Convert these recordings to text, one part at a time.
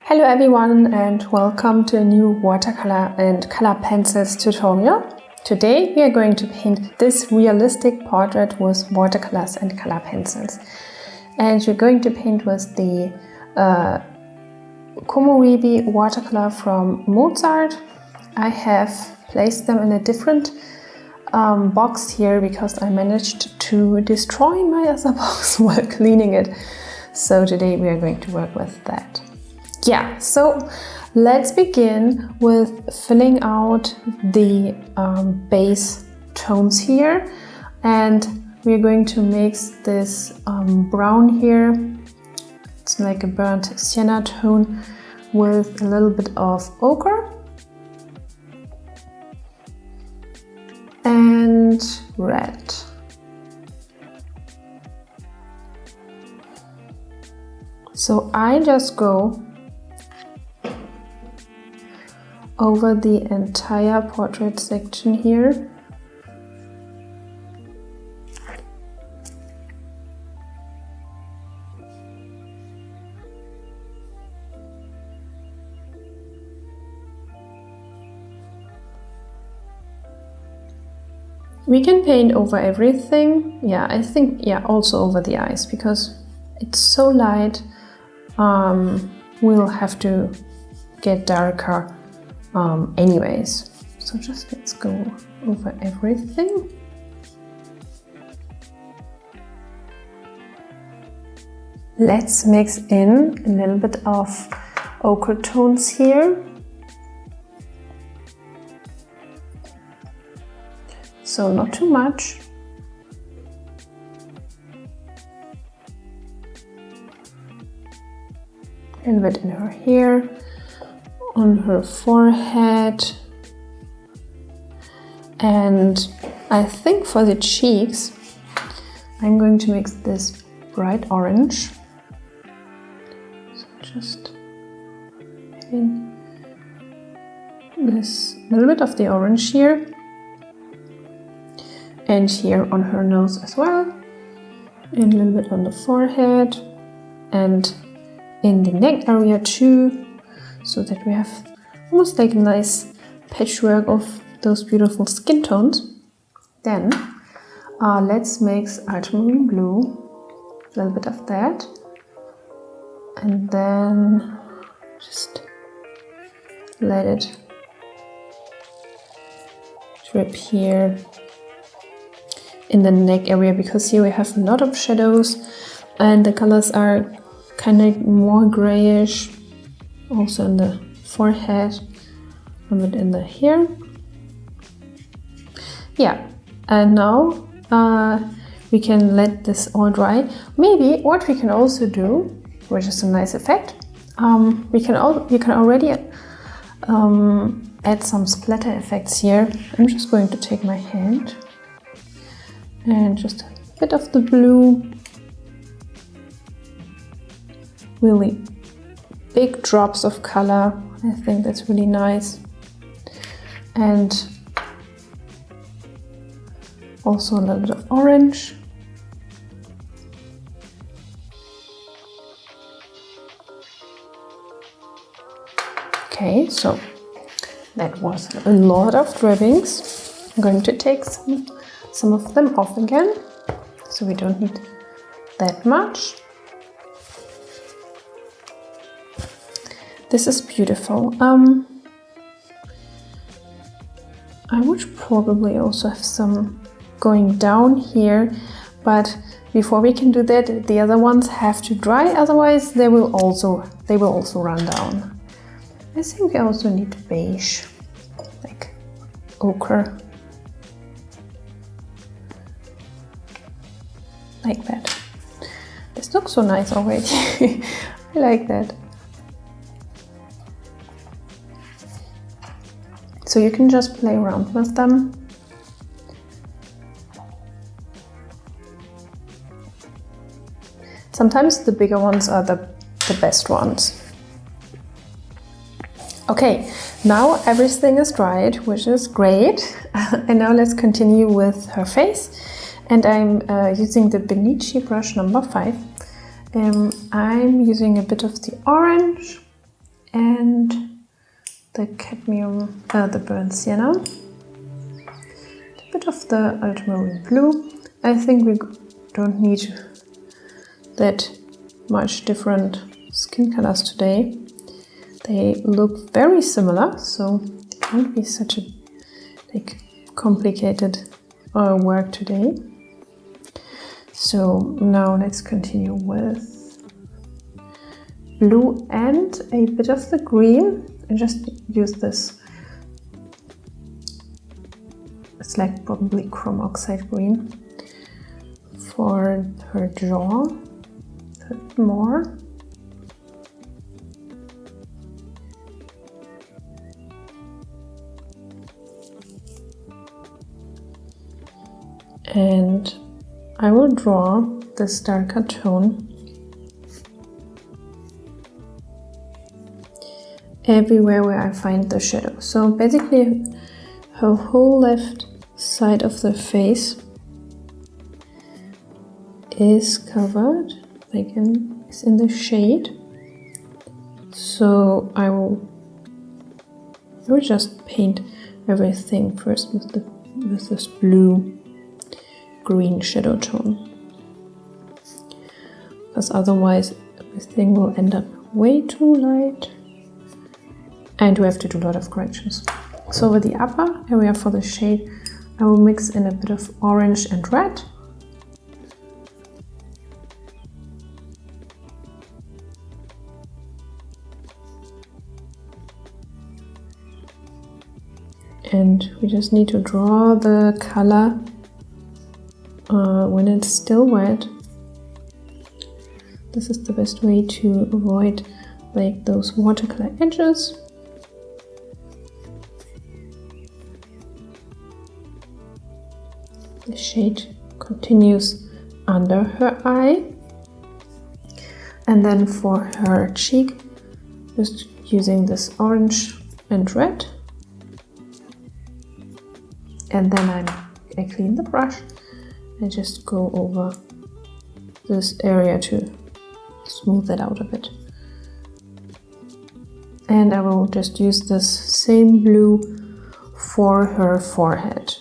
Hello everyone and welcome to a new watercolor and color pencils tutorial. Today we are going to paint this realistic portrait with watercolors and color pencils. And we're going to paint with the Komoribi watercolor from Mozart. I have placed them in a different box here because I managed to destroy my other box while cleaning it. So today we are going to work with that. Yeah, so let's begin with filling out the base tones here, and we're going to mix this brown here, it's like a burnt sienna tone, with a little bit of ochre and red. So I just go over the entire portrait section here. We can paint over everything. Yeah, I think, yeah, also over the eyes because it's so light. We'll have to get darker anyways. So just let's go over everything. Let's mix in a little bit of ochre tones here. So not too much. A little bit in her hair, on her forehead, and I think for the cheeks I'm going to mix this bright orange. So just in this little bit of the orange here, and here on her nose as well, and a little bit on the forehead and in the neck area too, so that we have almost like a nice patchwork of those beautiful skin tones. Then let's mix ultramarine blue, a little bit of that, and then just let it drip here in the neck area, because here we have a lot of shadows and the colors are kind of more grayish. Also in the forehead, a bit in the hair. Yeah, and now we can let this all dry. Maybe what we can also do, which is a nice effect, you can already add some splatter effects here. I'm just going to take my hand and just a bit of the blue, really big drops of color. I think that's really nice. And also a little bit of orange. Okay, so that was a lot of drippings. I'm going to take some of them off again, so we don't need that much. This is beautiful. I would probably also have some going down here, but before we can do that, the other ones have to dry, otherwise they will also run down. I think we also need beige, like ochre, like that. This looks so nice already. I like that. So you can just play around with them. Sometimes the bigger ones are the best ones. Okay, now everything is dried, which is great. And now let's continue with her face. And I'm using the Benici brush number 5. I'm using a bit of the orange and the cadmium, the burnt sienna, a bit of the ultramarine blue. I think we don't need that much different skin colors today. They look very similar, so it won't be such a complicated work today. So now let's continue with blue and a bit of the green. I just use this. It's like probably chrome oxide green for her jaw. A bit more. And I will draw this darker tone everywhere where I find the shadow. So basically her whole left side of the face is covered, is in the shade. So I will just paint everything first with this blue green shadow tone, because otherwise everything will end up way too light and we have to do a lot of corrections. So with the upper area for the shade, I will mix in a bit of orange and red. And we just need to draw the color when it's still wet. This is the best way to avoid those watercolor edges. The shade continues under her eye. And then for her cheek, just using this orange and red. And then I clean the brush and just go over this area to smooth it out a bit. And I will just use this same blue for her forehead.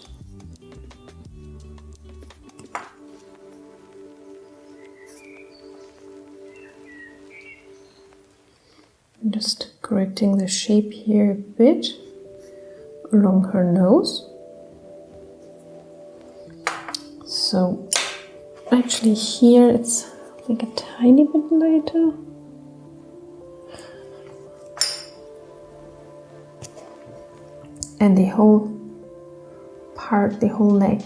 I'm just correcting the shape here a bit along her nose. So actually here it's like a tiny bit lighter. And the whole part, the whole neck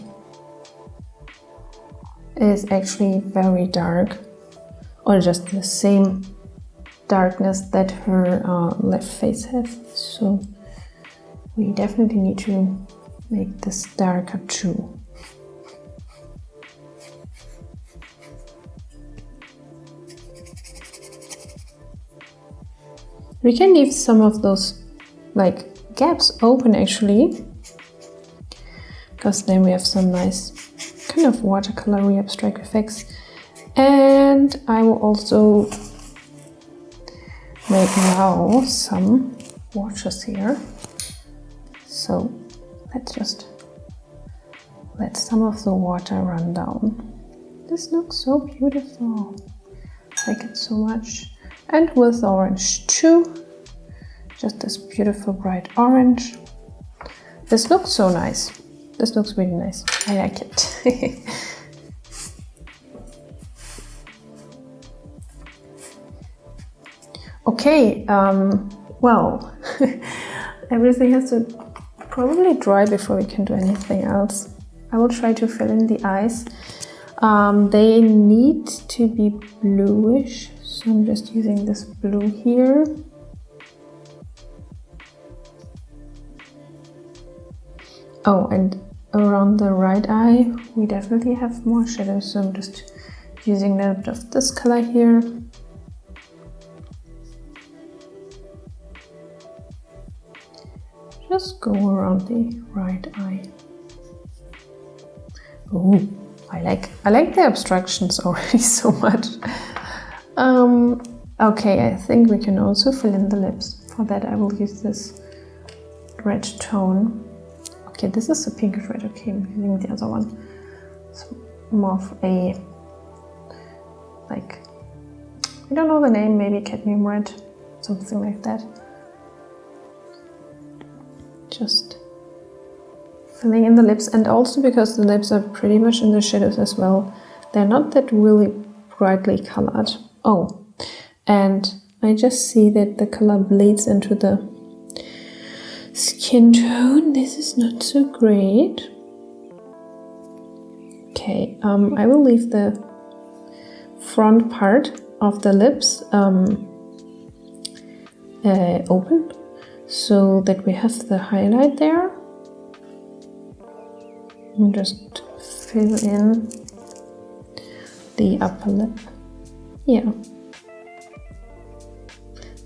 is actually very dark, or just the same darkness that her left face has. So we definitely need to make this darker too. We can leave some of those gaps open actually, because then we have some nice kind of watercolory abstract effects. And I will also make now some washes here. So let's just let some of the water run down. This looks so beautiful. I like it so much. And with orange too, just this beautiful bright orange. This looks so nice. This looks really nice. I like it. Okay, well, everything has to probably dry before we can do anything else. I will try to fill in the eyes. They need to be bluish. So I'm just using this blue here. Oh, and around the right eye, we definitely have more shadows. So I'm just using a little bit of this color here. Just go around the right eye. Oh, I like the abstractions already so much. Okay, I think we can also fill in the lips. For that I will use this red tone. Okay, this is a pinkish red. Okay, I'm using the other one. It's more of a, like, I don't know the name, maybe cadmium red, something like that. Just filling in the lips, and also because the lips are pretty much in the shadows as well, they're not that really brightly colored. Oh, and I just see that the color bleeds into the skin tone. This is not so great. Okay, I will leave the front part of the lips open so that we have the highlight there. And just fill in the upper lip. Yeah,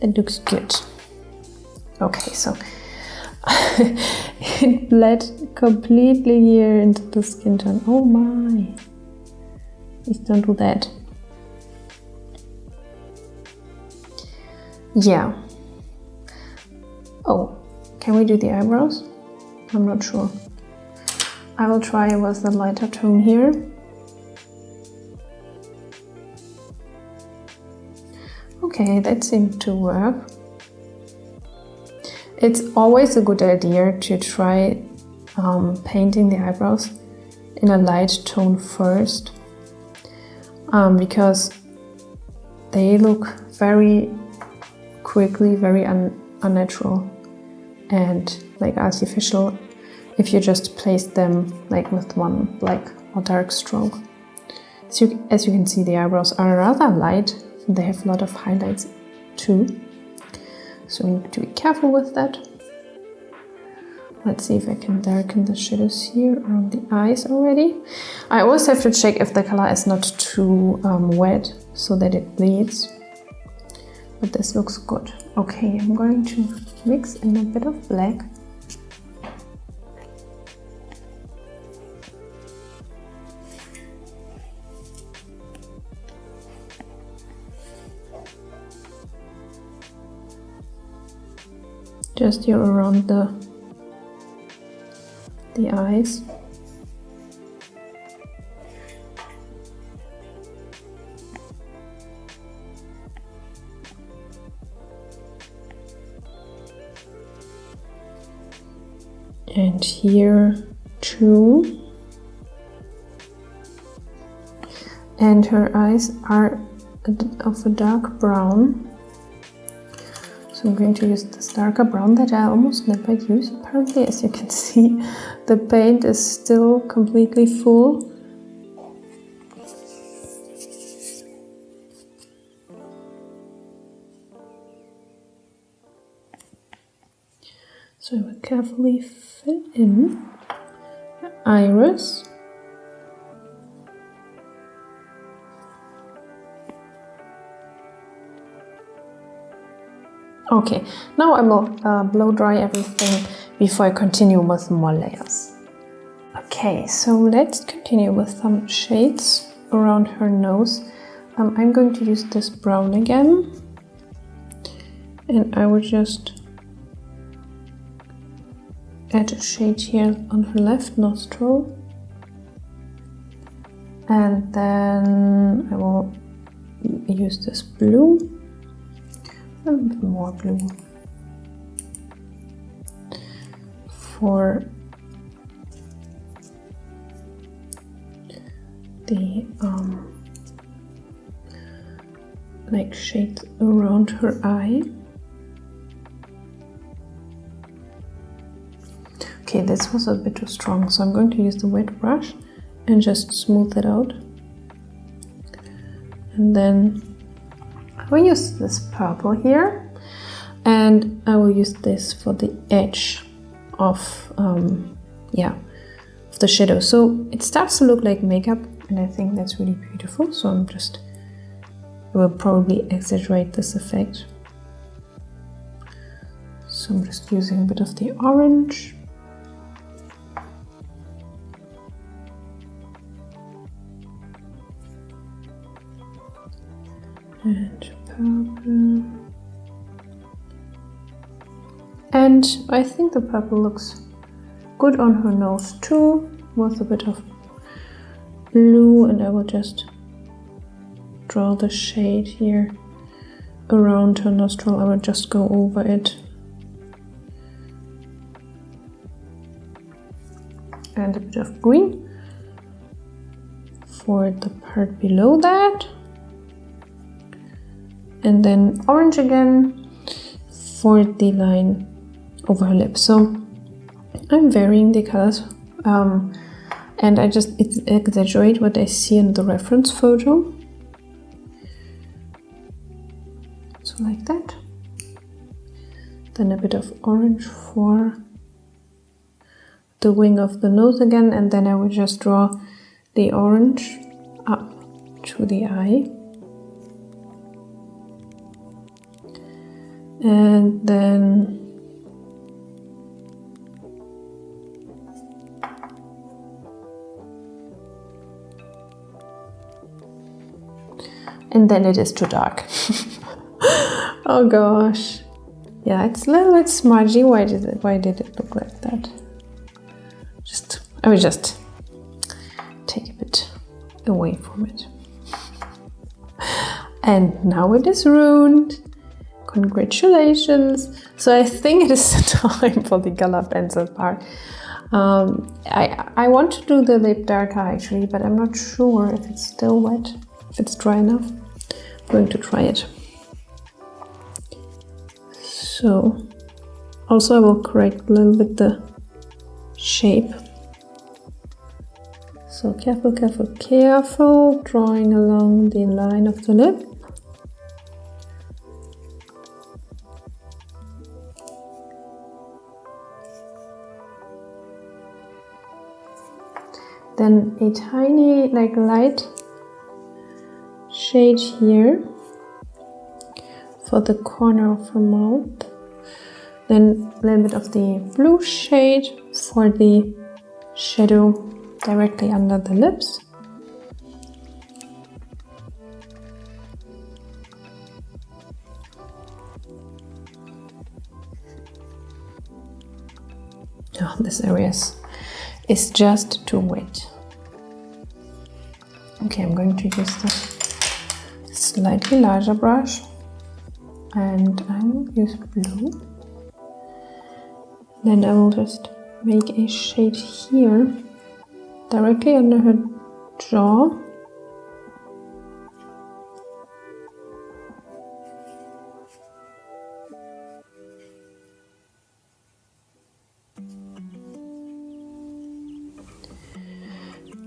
that looks good. Okay, so it bled completely here into the skin tone. Oh my! Please don't do that. Yeah. Oh, can we do the eyebrows? I'm not sure. I will try with the lighter tone here. Okay, that seemed to work. It's always a good idea to try painting the eyebrows in a light tone first, because they look very quickly very unnatural and like artificial if you just place them like with one black or dark stroke. So as you can see, the eyebrows are rather light. They have a lot of highlights too, so we need to be careful with that. Let's see if I can darken the shadows here around the eyes already. I always have to check if the color is not too wet so that it bleeds. But this looks good. Okay, I'm going to mix in a bit of black. Just here around the eyes. And here too. And her eyes are of a dark brown. So I'm going to use this darker brown that I almost never use apparently. As you can see, the paint is still completely full. So I will carefully fill in the iris. Okay, now I will blow dry everything before I continue with more layers. Okay, so let's continue with some shades around her nose. I'm going to use this brown again, and I will just add a shade here on her left nostril, and then I will use this blue. A little bit more blue for the like shades around her eye. Okay, this was a bit too strong, so I'm going to use the wet brush and just smooth it out. And then I will use this purple here, and I will use this for the edge of the shadow. So it starts to look like makeup, and I think that's really beautiful. So I will probably exaggerate this effect. So I'm just using a bit of the orange. And purple. And I think the purple looks good on her nose too, with a bit of blue, and I will just draw the shade here around her nostril. I will just go over it. And a bit of green for the part below that. And then orange again for the line over her lips. So I'm varying the colors and I just exaggerate what I see in the reference photo. So like that. Then a bit of orange for the wing of the nose again, and then I will just draw the orange up to the eye. And then it is too dark. Oh gosh. Yeah, it's a little bit smudgy. Why did it look like that? I will just take a bit away from it. And now it is ruined. Congratulations. So I think it is time for the color pencil part. I want to do the lip darker actually, but I'm not sure if it's still wet, if it's dry enough. I'm going to try it. So also I will correct a little bit the shape. So careful, careful, careful, drawing along the line of the lip. Then a tiny, like, light shade here for the corner of her mouth. Then a little bit of the blue shade for the shadow directly under the lips. Oh, this area is just too wet. Okay, I'm going to use the slightly larger brush, and I will use blue. Then I will just make a shade here directly under her jaw.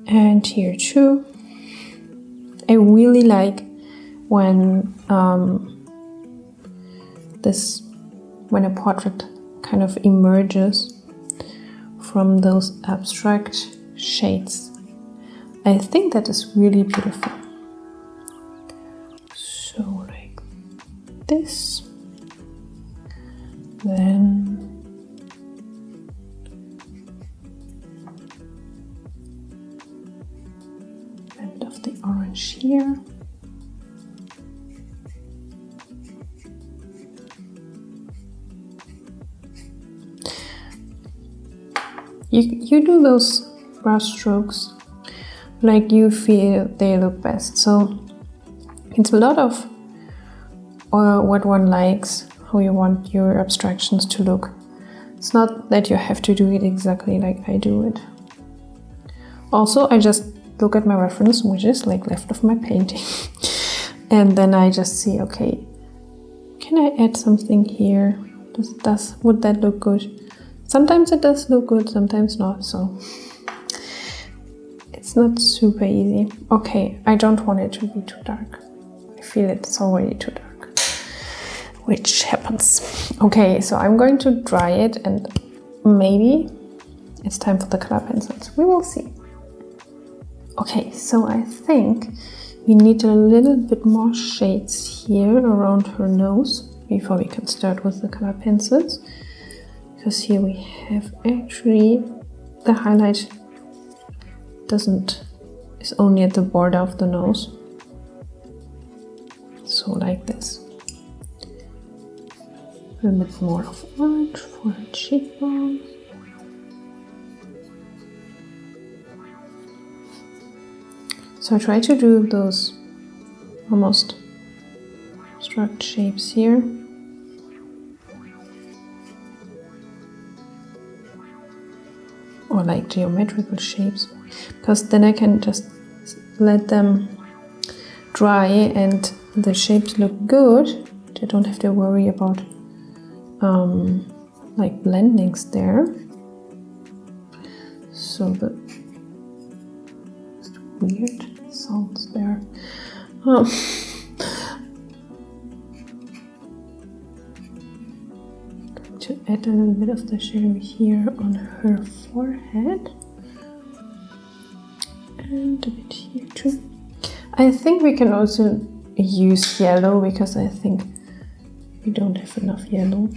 And here too. I really like when when a portrait kind of emerges from those abstract shades. I think that is really beautiful. So like this, then bit of the orange here. You do those brush strokes like you feel they look best. So it's a lot of what one likes, how you want your abstractions to look. It's not that you have to do it exactly like I do it. Also, I just look at my reference, which is like left of my painting. And then I just see, okay, can I add something here? Would that look good? Sometimes it does look good, sometimes not, so it's not super easy. Okay, I don't want it to be too dark. I feel it's already too dark, which happens. Okay, so I'm going to dry it, and maybe it's time for the color pencils. We will see. Okay, so I think we need a little bit more shades here around her nose before we can start with the color pencils. Because here we have actually the highlight is only at the border of the nose. So like this. A little bit more of orange for her cheekbone. So I try to do those almost abstract shapes here. Or like geometrical shapes, because then I can just let them dry and the shapes look good. I don't have to worry about like blendings there. So the weird sounds there. To add a little bit of the shadow here on her forehead and a bit here too. I think we can also use yellow because I think we don't have enough yellow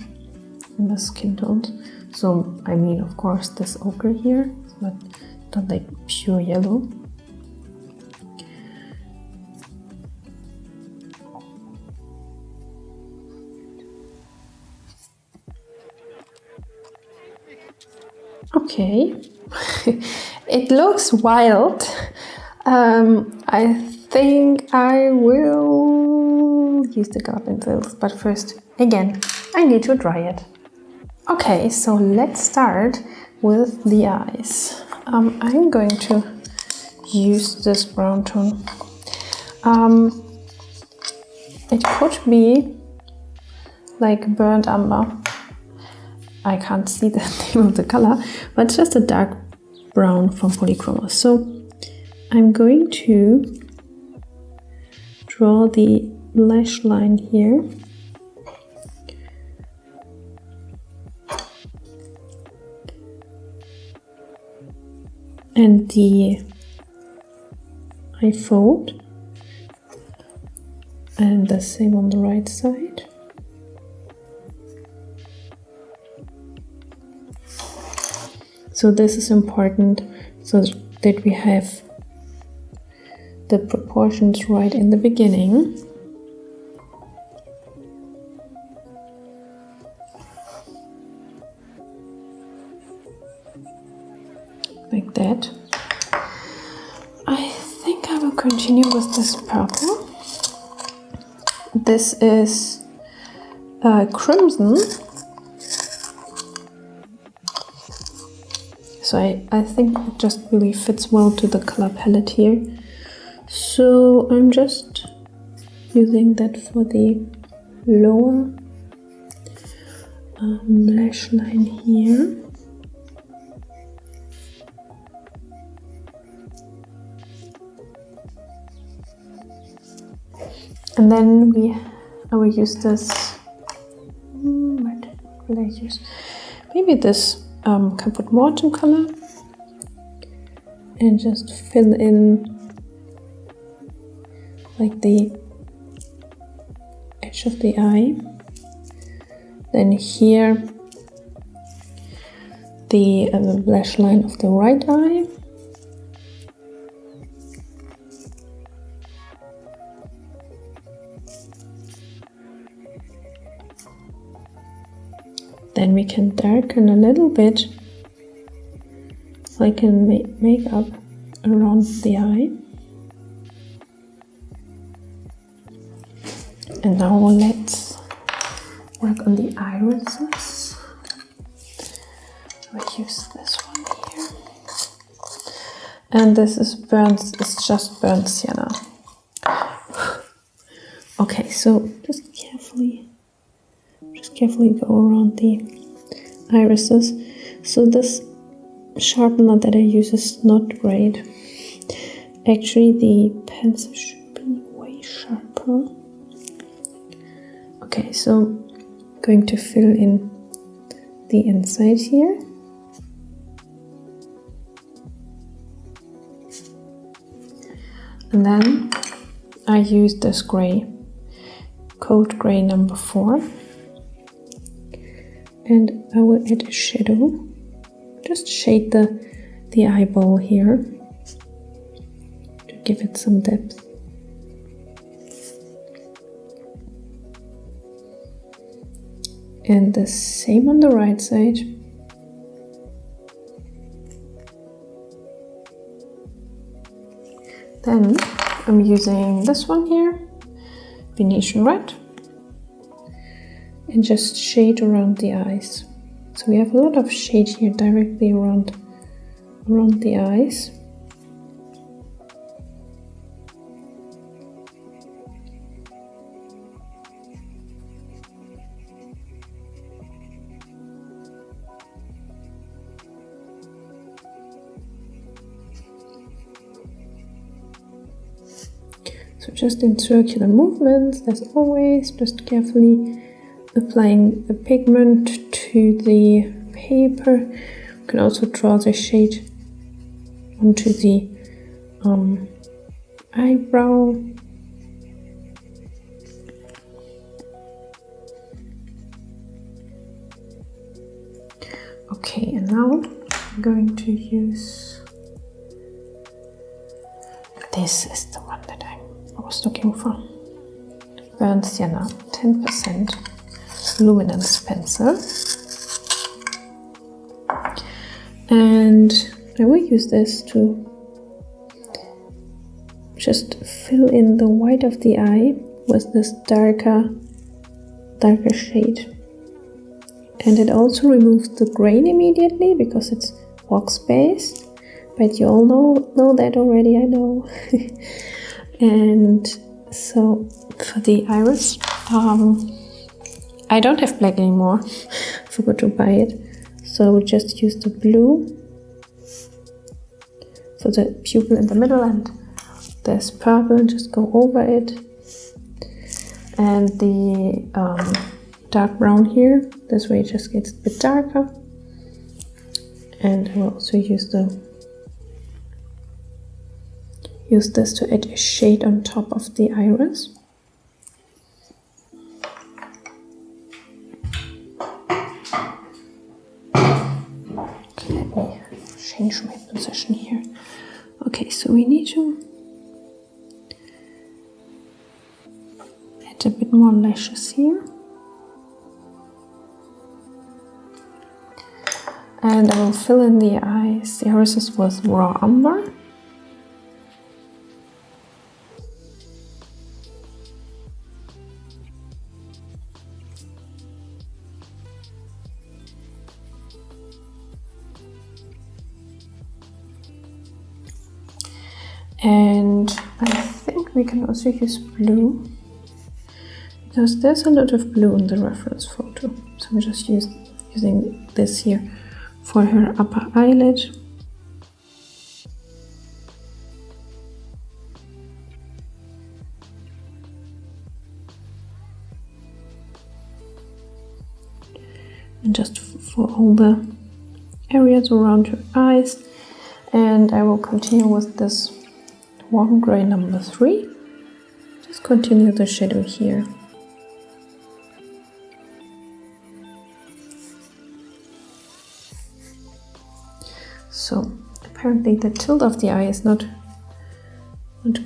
in the skin tones. So I mean, of course, this ochre here, but not like pure yellow. Okay, it looks wild. I think I will use the color pencils, but first, again, I need to dry it. Okay, so let's start with the eyes. I'm going to use this brown tone. It could be like burnt umber. I can't see the name of the color, but it's just a dark brown from Polychroma. So I'm going to draw the lash line here. And the eye fold. And the same on the right side. So this is important so that we have the proportions right in the beginning. Like that. I think I will continue with this purple. This is crimson. So I think it just really fits well to the color palette here. So I'm just using that for the lower lash line here. And then I will use this, what will I use? Maybe this Caput Mortem color and just fill in like the edge of the eye. Then here the lash line of the right eye. Then we can darken a little bit, like in makeup, around the eye. And now let's work on the irises. I'll use this one here. And this is it's just burnt sienna. Okay, so just carefully go around the irises. So this sharpener that I use is not great. Actually, the pencil should be way sharper. Okay, so I'm going to fill in the inside here. And then I use this gray, cold gray number 4. And I will add a shadow. Just shade the eyeball here to give it some depth. And the same on the right side. Then I'm using this one here, Venetian Red, and just shade around the eyes. So we have a lot of shade here directly around the eyes. So just in circular movements, as always, just carefully applying the pigment to the paper. You can also draw the shade onto the eyebrow. Okay, and now I'm going to use, this is the one that I was looking for, Burnt Sienna 10% luminance pencil, and I will use this to just fill in the white of the eye with this darker shade. And it also removes the grain immediately because it's wax based, but you all know that already, I know. And so for the iris, I don't have black anymore. I forgot to buy it, so I will just use the blue for the pupil in the middle, and this purple, just go over it, and the dark brown here, this way it just gets a bit darker. And I will also use this to add a shade on top of the iris. Okay, let me change my position here. Okay, so we need to add a bit more lashes here. And I will fill in the eyes, the irises, with raw umber. And I think we can also use blue, because there's a lot of blue in the reference photo. So I'm just using this here for her upper eyelid. And just for all the areas around her eyes. And I will continue with this warm gray number 3. Just continue the shadow here. So apparently the tilt of the eye is not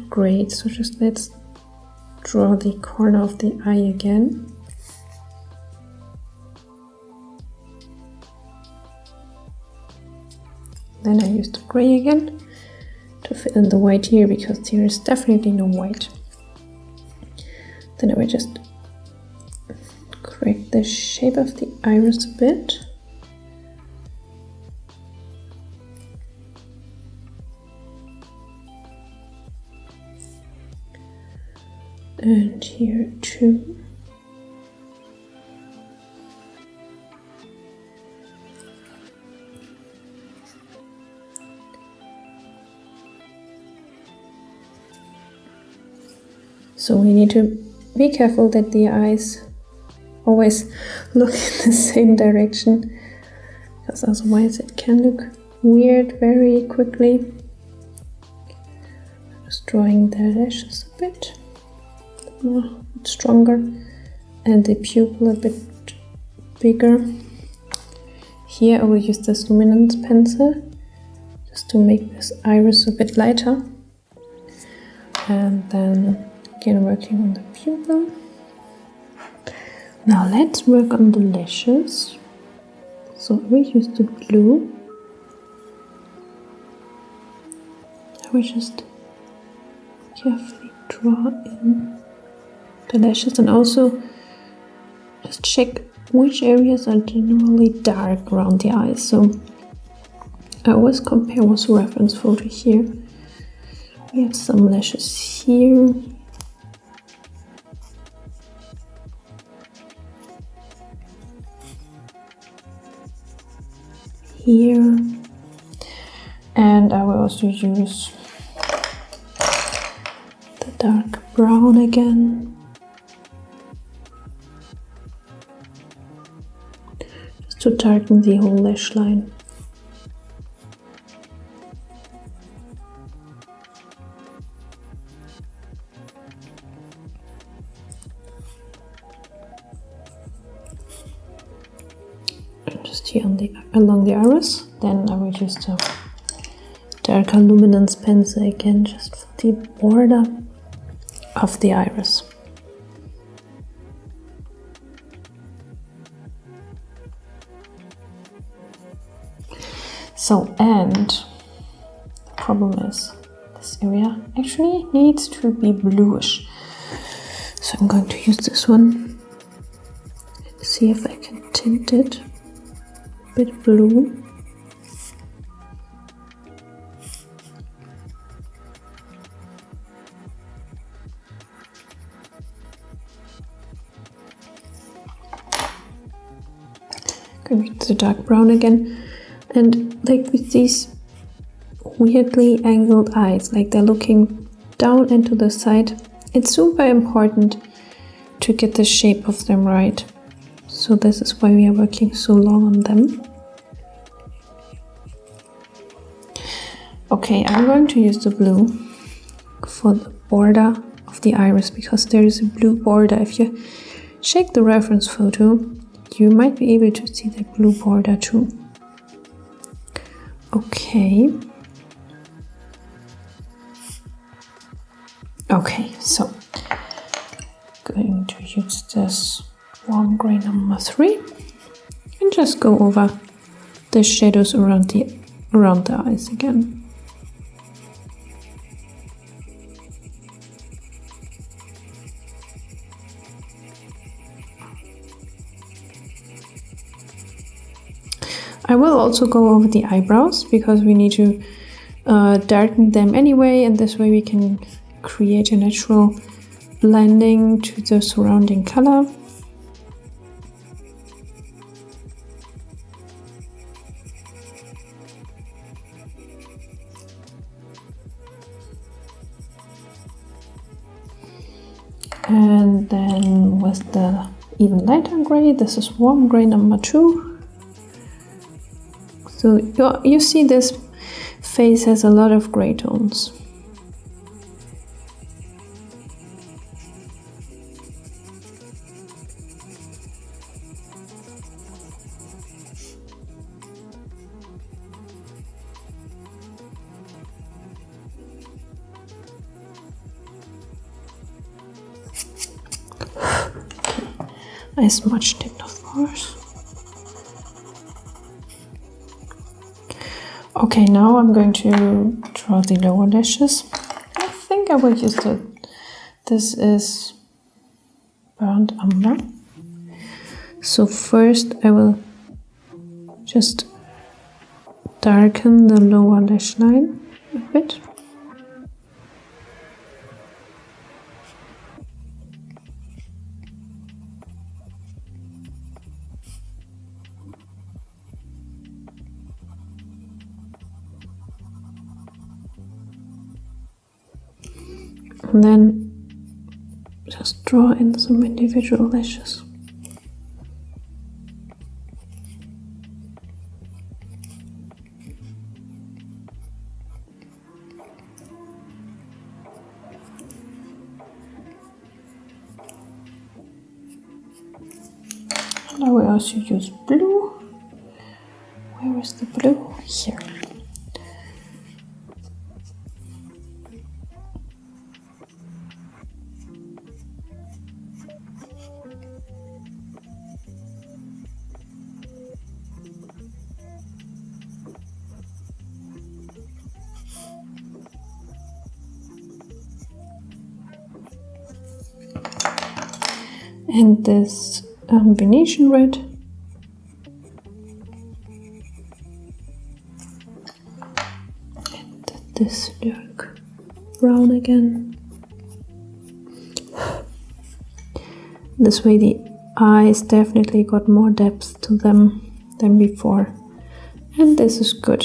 great, so just let's draw the corner of the eye again. Then I use the gray again to fill in the white here, because there is definitely no white. Then I will just correct the shape of the iris a bit. And here too. So we need to be careful that the eyes always look in the same direction, because otherwise it can look weird very quickly. Just drawing the lashes a bit more stronger, and the pupil a bit bigger. Here I will use this luminance pencil just to make this iris a bit lighter, and then again working on the pupil Now let's work on the lashes. So I will use the blue. I will just carefully draw in the lashes and also just check which areas are generally dark around the eyes. So I always compare with a reference photo here. We have some lashes here. Here. And I will also use the dark brown again. Just to darken the whole lash line. Just here on along the iris. Then I will use the darker luminance pencil again, just for the border of the iris. So, and the problem is this area actually needs to be bluish. So I'm going to use this one and see if I can tint it a bit blue. Going to the dark brown again, and like with these weirdly angled eyes, like they're looking down into the side, it's super important to get the shape of them right. So this is why we are working so long on them. Okay, I'm going to use the blue for the border of the iris because there is a blue border. If you check the reference photo, you might be able to see the blue border too. Okay. Okay, so going to use this warm gray number 3 and just go over the shadows around the eyes again. I will also go over the eyebrows because we need to darken them anyway, and this way we can create a natural blending to the surrounding color. And then with the even lighter gray, this is warm gray number 2. So you see this face has a lot of gray tones. I smudged it, of course. Okay, now I'm going to draw the lower lashes. I think I will use this is burnt umber. So first I will just darken the lower lash line a bit. And then just draw in some individual lashes. And I will also use blue. Where is the blue? Here. and this Venetian red. And this dark brown again. This way the eyes definitely got more depth to them than before. And this is good.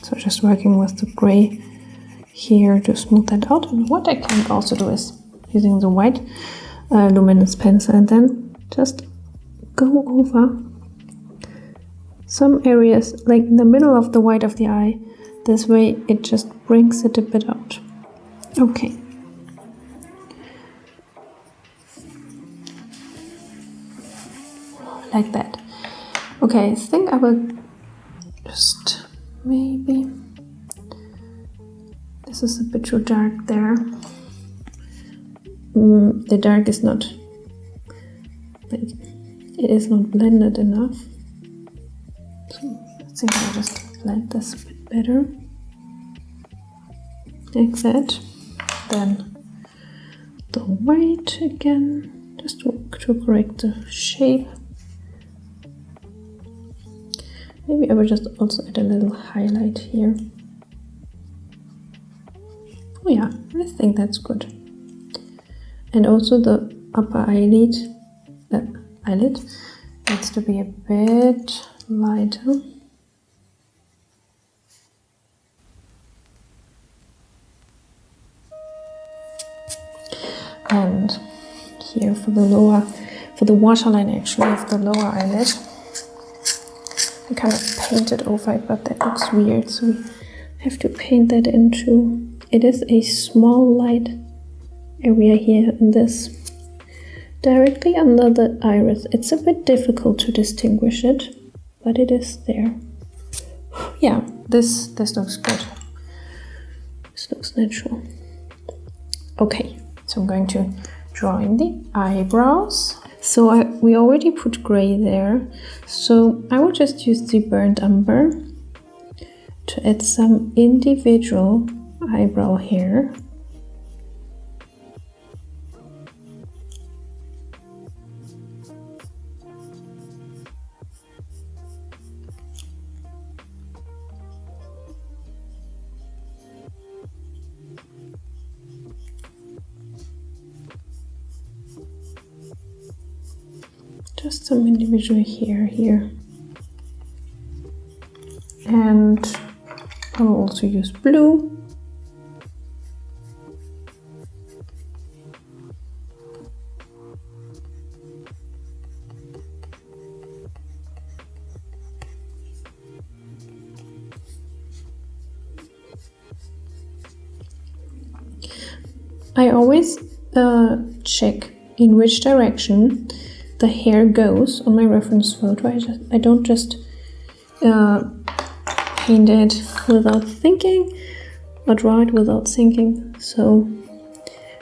So just working with the gray here to smooth that out. And what I can also do is using the white luminous pencil and then just go over some areas, like in the middle of the white of the eye. This way it just brings it a bit out. Okay. Like that. Okay, I think I will just maybe, this is a bit too dark there. The dark is not, like, it is not blended enough. So let's see if I just blend this a bit better. Like that. Then the white again, just to correct the shape. Maybe I will just also add a little highlight here. Oh yeah, I think that's good. And also the upper eyelid needs to be a bit lighter. And here for the waterline actually of the lower eyelid, I kind of painted over it, but that looks weird, so we have to paint that into, it is a small light area here in this, directly under the iris. It's a bit difficult to distinguish it, but it is there. Yeah, this looks good. This looks natural. Okay, so I'm going to draw in the eyebrows. So we already put gray there, so I will just use the burnt umber to add some individual eyebrow hair. Just some individual hair here. And I will also use blue. I always check in which direction the hair goes on my reference photo. I don't just paint it without thinking or draw it without thinking. So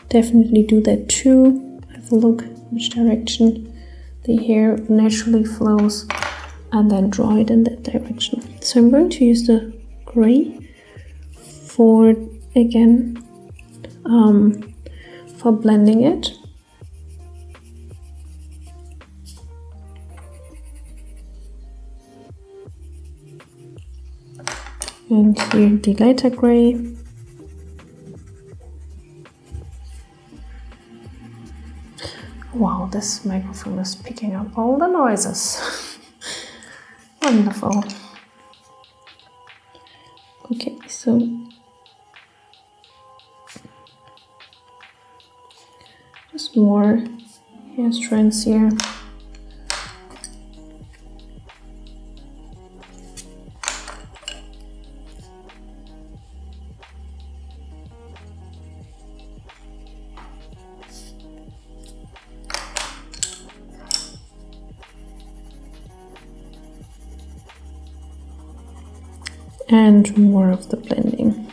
definitely do that too. Have a look which direction the hair naturally flows and then draw it in that direction. So I'm going to use the gray for, again, for blending it. And here the lighter gray. Wow, this microphone is picking up all the noises. Wonderful. Okay, so just more hair strands here. And more of the blending.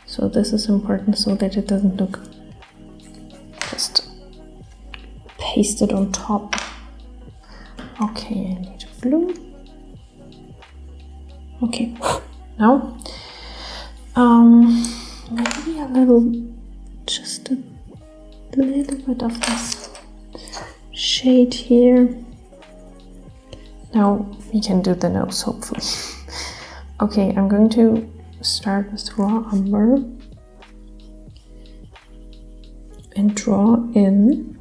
So this is important so that it doesn't look just paste it on top. Okay, I need blue. Okay, now maybe a little, just a little bit of this shade here. Now we can do the nose, hopefully. Okay, I'm going to start with raw umber and draw in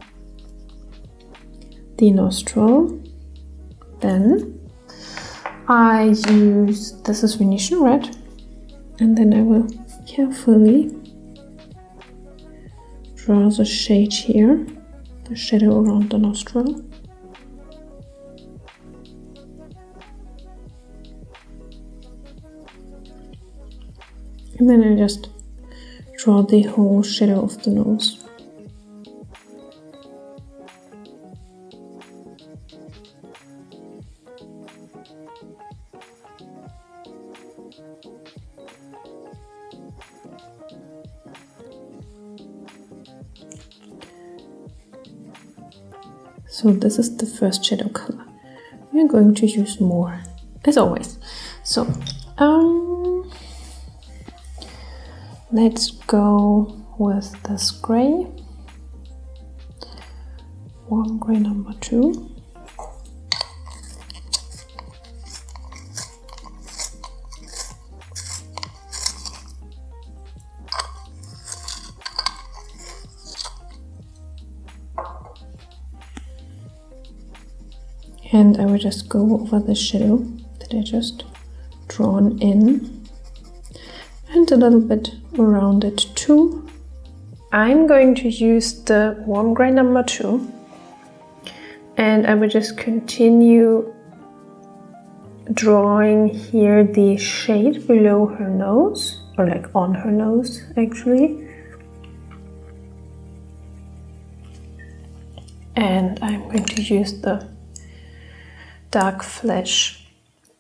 the nostril. Then I use, this is Venetian red, and then I will carefully draw the shade here, the shadow around the nostril. And then I just draw the whole shadow of the nose. So this is the first shadow color. We're going to use more, as always. So, let's go with this gray. Warm gray number 2. And I will just go over the shadow that I just drawn in and a little bit around it too. I'm going to use the warm gray number 2, and I will just continue drawing here the shade below her nose, or like on her nose actually. And I'm going to use the dark flesh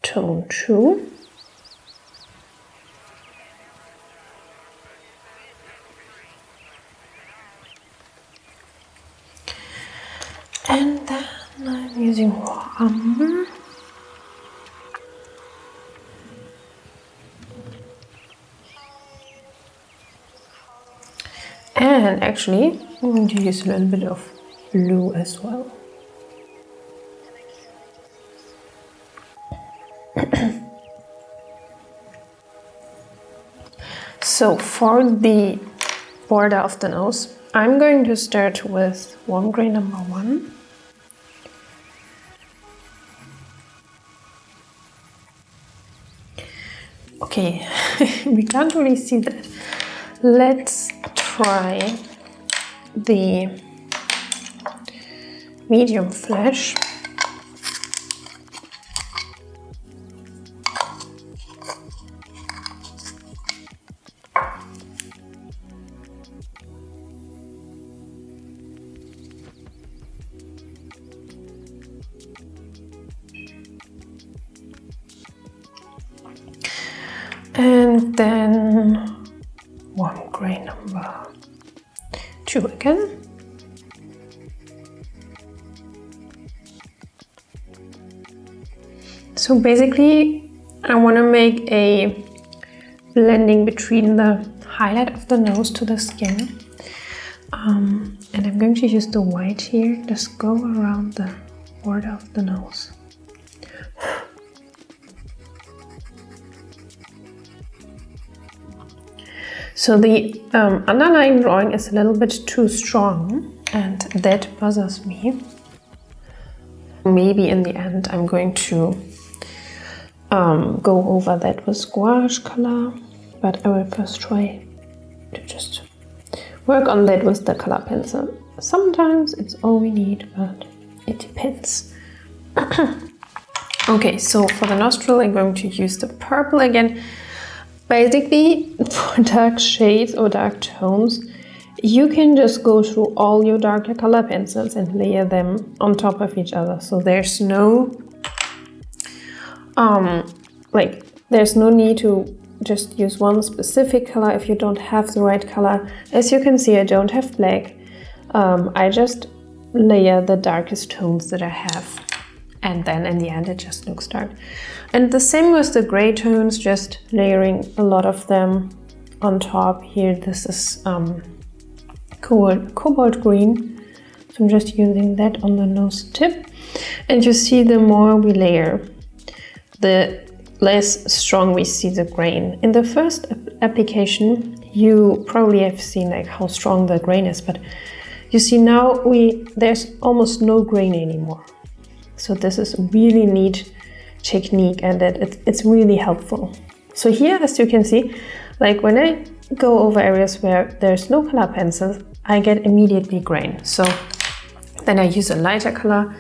tone 2. And then I'm using raw umber. And actually, I'm going to use a little bit of blue as well. So for the border of the nose, I'm going to start with warm gray number 1. Okay, we can't really see that. Let's try the medium flesh. And then warm gray number 2 again. So basically I want to make a blending between the highlight of the nose to the skin. And I'm going to use the white here, just go around the border of the nose. So the underlying drawing is a little bit too strong, and that bothers me. Maybe in the end I'm going to go over that with gouache color, but I will first try to just work on that with the color pencil. Sometimes it's all we need, but it depends. Okay, so for the nostril I'm going to use the purple again. Basically, for dark shades or dark tones, you can just go through all your darker color pencils and layer them on top of each other. So there's no there's no need to just use one specific color if you don't have the right color. As you can see, I don't have black. I just layer the darkest tones that I have. And then in the end it just looks dark. And the same with the gray tones, just layering a lot of them on top. Here this is cobalt green, so I'm just using that on the nose tip. And you see, the more we layer, the less strong we see the grain. In the first application you probably have seen like how strong the grain is, but you see now there's almost no grain anymore. So this is a really neat technique, and it's really helpful. So here, as you can see, like when I go over areas where there's no color pencil, I get immediately grain. So then I use a lighter color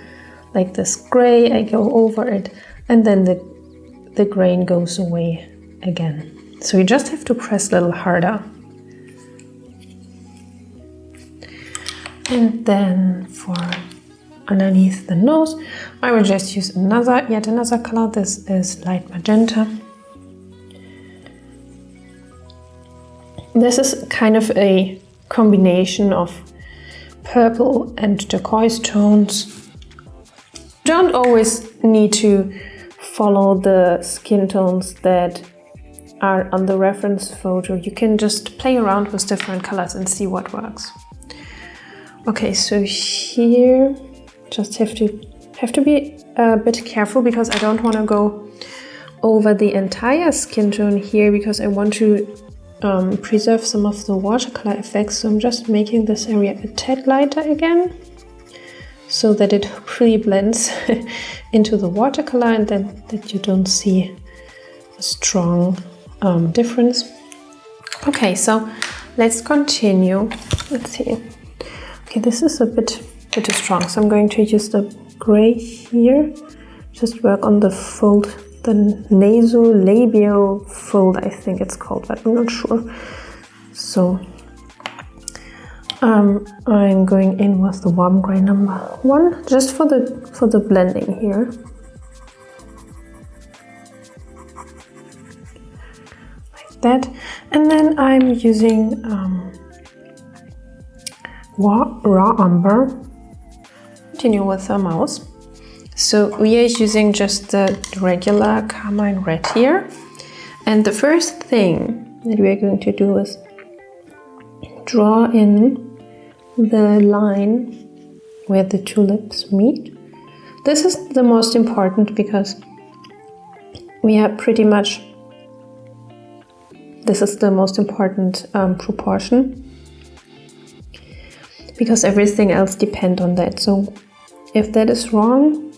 like this gray, I go over it, and then the grain goes away again. So you just have to press a little harder. And then for underneath the nose, I will just use yet another color. This is light magenta. This is kind of a combination of purple and turquoise tones. Don't always need to follow the skin tones that are on the reference photo. You can just play around with different colors and see what works. Okay, so here just have to be a bit careful, because I don't want to go over the entire skin tone here, because I want to preserve some of the watercolor effects. So I'm just making this area a tad lighter again, so that it really blends into the watercolor, and then that you don't see a strong difference. Okay, so let's continue. Let's see. Okay, this is a bit too strong, so I'm going to use the gray here. Just work on the fold, the nasolabial fold, I think it's called, but I'm not sure. So I'm going in with the warm gray number 1, just for the blending here. Like that. And then I'm using raw umber. Continue with the mouse. So we are using just the regular carmine red here. And the first thing that we are going to do is draw in the line where the two lips meet. This is the most important, because we are pretty much, this is the most important proportion, because everything else depends on that. So if that is wrong,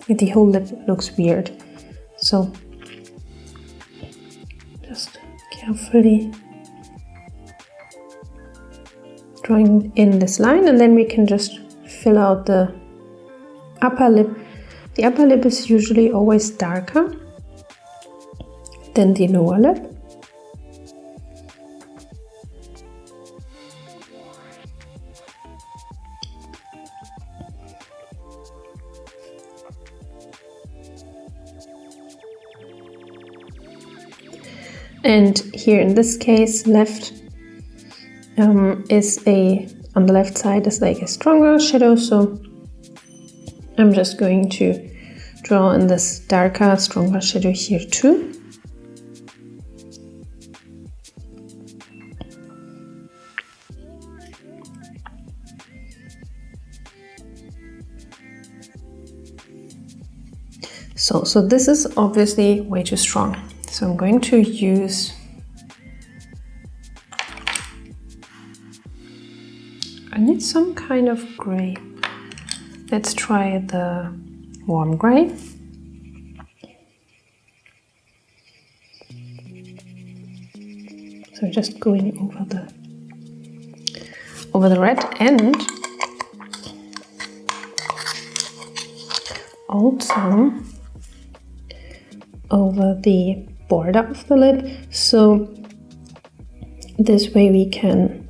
the whole lip looks weird. So just carefully drawing in this line, and then we can just fill out the upper lip. The upper lip is usually always darker than the lower lip. And here in this case, left on the left side is like a stronger shadow, so I'm just going to draw in this darker, stronger shadow here too. So this is obviously way too strong. So I'm going to use, I need some kind of gray. Let's try the warm gray. So just going over the red, and also over the border of the lip, so this way we can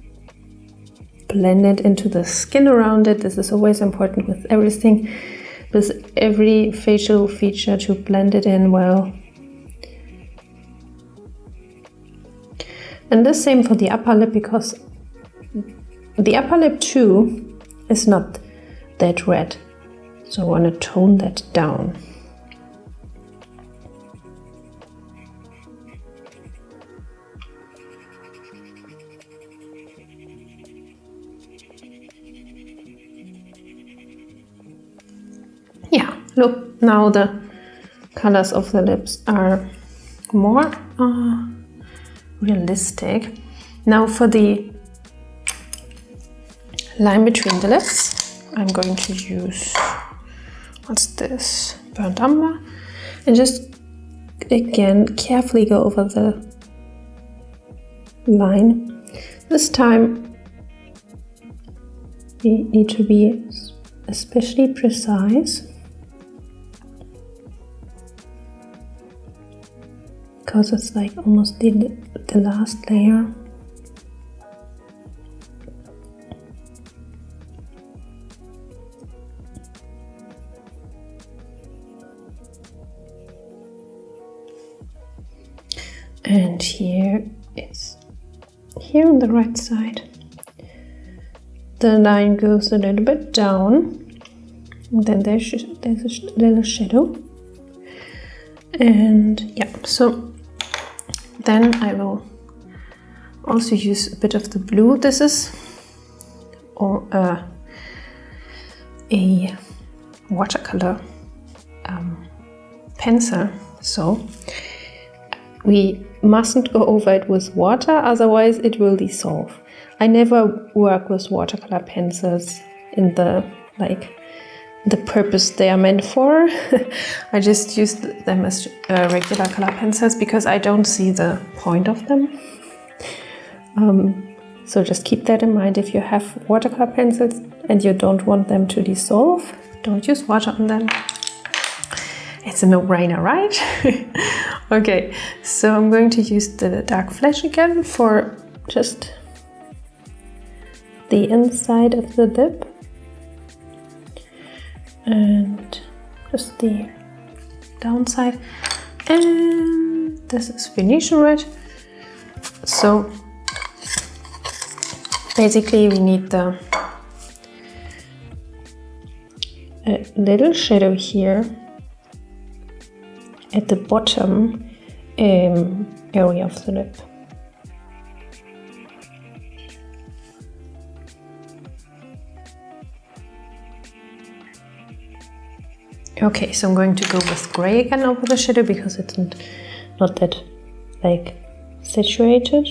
blend it into the skin around it. This is always important with everything, with every facial feature, to blend it in well. And the same for the upper lip, because the upper lip too is not that red. So I want to tone that down. Yeah, look, now the colors of the lips are more realistic. Now for the line between the lips, I'm going to use, what's this, burnt umber, and just again carefully go over the line. This time we need to be especially precise, because it's like almost the last layer. And here it's here on the right side. The line goes a little bit down, and then there's a little shadow. And yeah, so then I will also use a bit of the blue. This is a watercolor pencil, so we mustn't go over it with water, otherwise it will dissolve. I never work with watercolor pencils in the purpose they are meant for. I just use them as regular color pencils because I don't see the point of them. So just keep that in mind. If you have watercolor pencils and you don't want them to dissolve, don't use water on them. It's a no-brainer, right? Okay, so I'm going to use the dark flesh again for just the inside of the lip and just the downside. And this is Venetian red. So basically we need a little shadow here at the bottom area of the lip. Okay, so I'm going to go with gray again over the shadow because it's not that like saturated.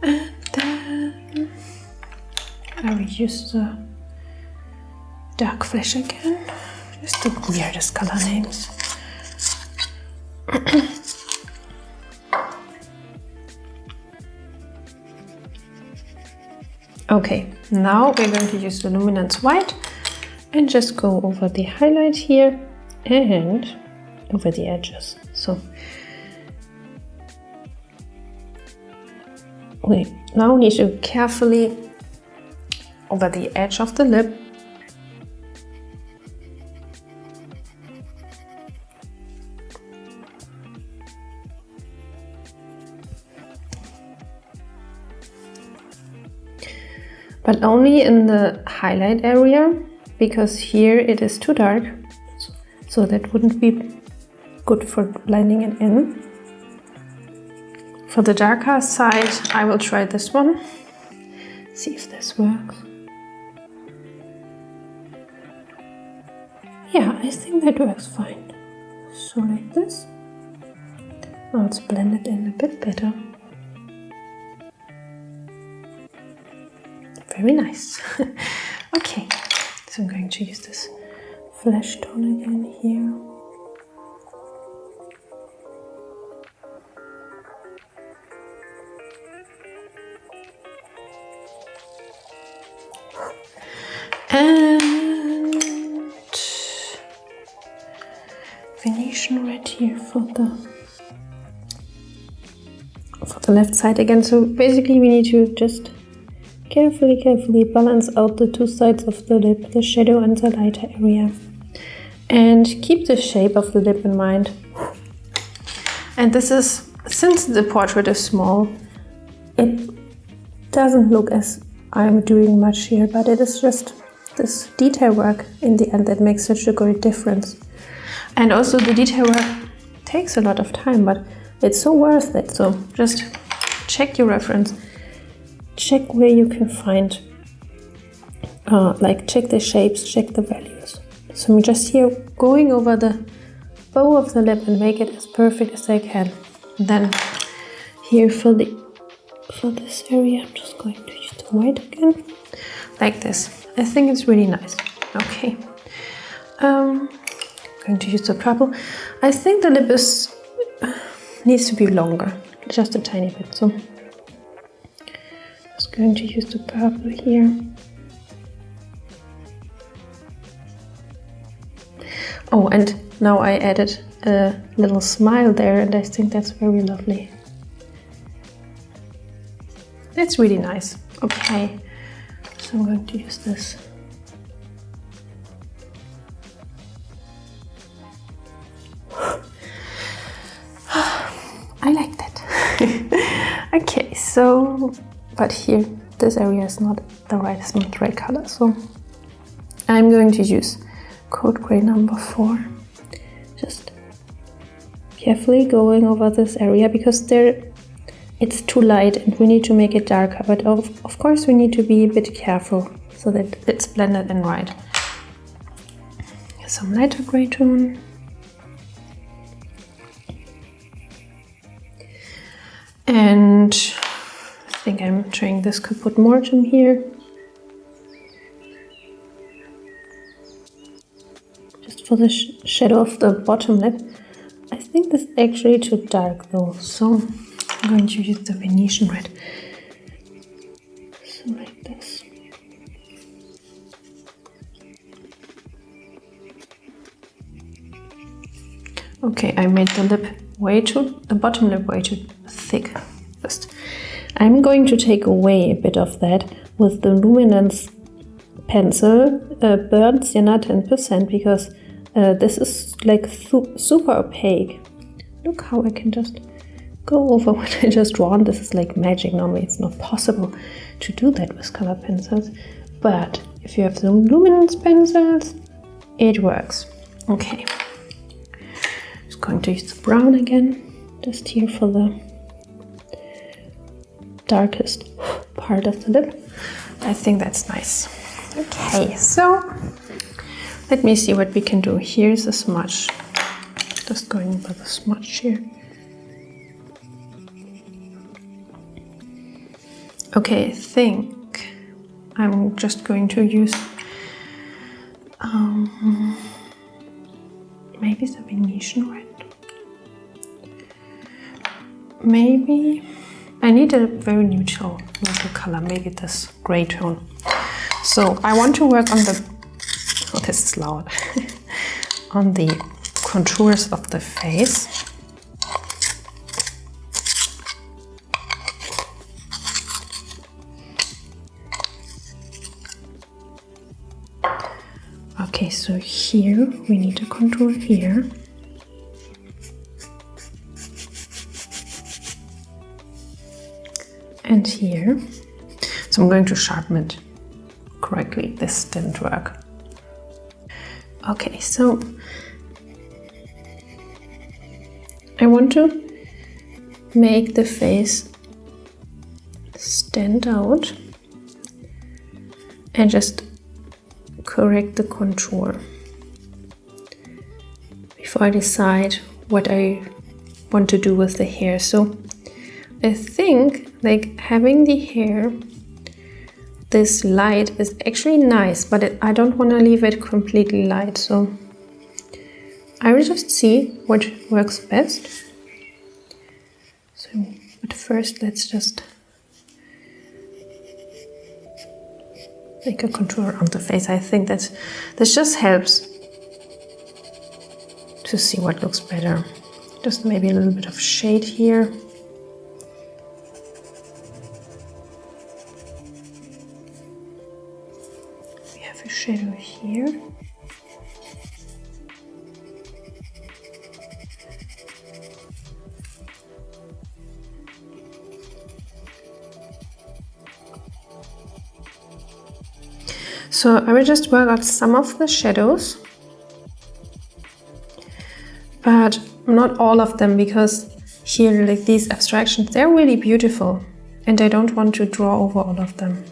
And then I will use the dark flesh again. Just the weirdest color names. Okay, now we're going to use the luminance white and just go over the highlight here and over the edges. So we now need to carefully over the edge of the lip but only in the highlight area, because here it is too dark, so that wouldn't be good for blending it in. For the darker side, I will try this one, see if this works. Yeah, I think that works fine. So like this. Now it's blended in a bit better. Very nice. Okay, so I'm going to use this flesh tone again here. And Venetian red here for the left side again. So basically we need to just carefully balance out the two sides of the lip, the shadow and the lighter area. And keep the shape of the lip in mind. And this is, since the portrait is small, it doesn't look as I'm doing much here, but it is just this detail work in the end that makes such a great difference. And also the detail work takes a lot of time, but it's so worth it. So just check your reference, check where you can find, like check the shapes, check the values. So I'm just here going over the bow of the lip and make it as perfect as I can. And then here for this area, I'm just going to use the white again, like this. I think it's really nice. Okay. I'm going to use the purple. I think the lip needs to be longer, just a tiny bit. So just going to use the purple here. Oh, and now I added a little smile there, and I think that's very lovely. That's really nice. Okay, so I'm going to use this. I like that. Okay, so, but here, this area is not the right color, so I'm going to use Code Gray number 4. Just carefully going over this area because it's too light and we need to make it darker, but of course we need to be a bit careful so that it's blended in right. Some lighter gray tone. And I think I'm trying this Caput Mortem here. Just for the shadow of the bottom lip. I think this is actually too dark though, so I'm going to use the Venetian red. So like this. Okay, I made the bottom lip way too thick first. I'm going to take away a bit of that with the Luminance pencil, burnt sienna 10%, because this is like super opaque. Look how I can just go over what I just drawn. This is like magic. Normally it's not possible to do that with color pencils, but if you have the luminance pencils, it works. Okay, just going to use the brown again, just here for the darkest part of the lip. I think that's nice. Okay, so let me see what we can do. Here's a smudge. Just going over the smudge here. Okay, I think I'm just going to use maybe the Venetian red. Maybe I need a very neutral color, maybe this gray tone. So I want to work on the, oh, this is loud, on the contours of the face. Okay, so here we need to contour here. And here. So I'm going to sharpen it correctly. This didn't work. Okay, so I want to make the face stand out and just correct the contour before I decide what I want to do with the hair. So I think like having the hair this light is actually nice, but I don't want to leave it completely light, so I will just see what works best. So, but first let's just make a contour on the face. I think that this just helps to see what looks better. Just maybe a little bit of shade here. We have a shadow here. So I will just work out some of the shadows, but not all of them, because here, like these abstractions, they're really beautiful and I don't want to draw over all of them.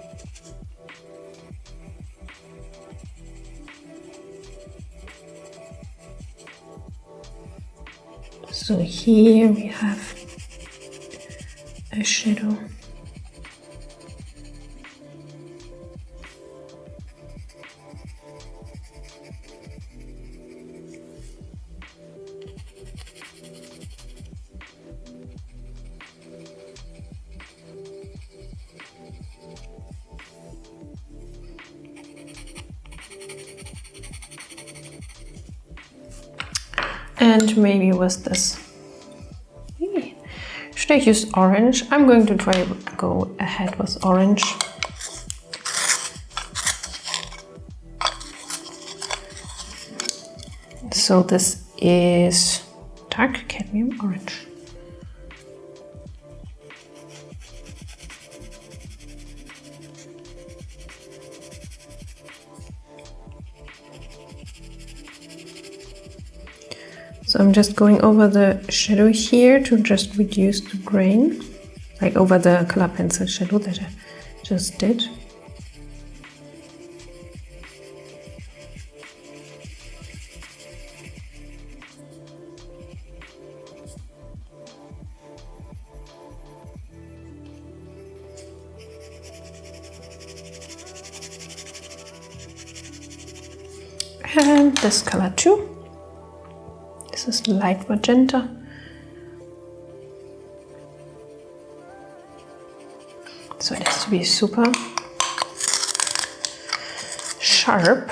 So here we have a shadow. And maybe with this. Should I use orange? I'm going to try to go ahead with orange. So this is dark cadmium orange. So I'm just going over the shadow here to just reduce the grain, like over the color pencil shadow that I just did. And this color too. This is light magenta. So it has to be super sharp.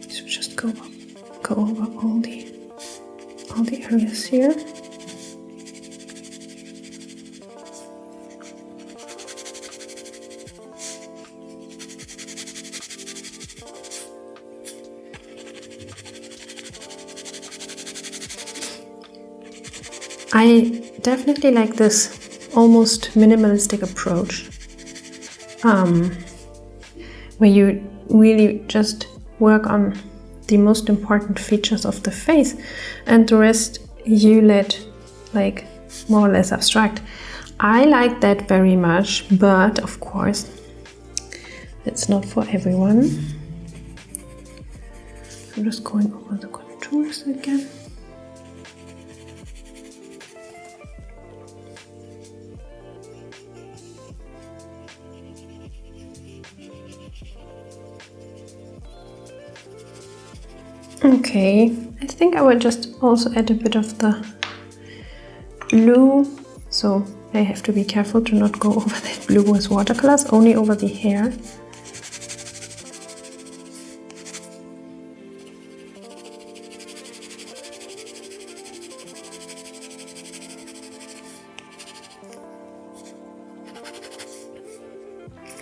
So just go over all the areas here. I definitely like this almost minimalistic approach, where you really just work on the most important features of the face and the rest you let like more or less abstract. I like that very much, but of course it's not for everyone. I'm just going over the contours again. Okay, I think I will just also add a bit of the blue, so I have to be careful to not go over that blue with watercolors, only over the hair.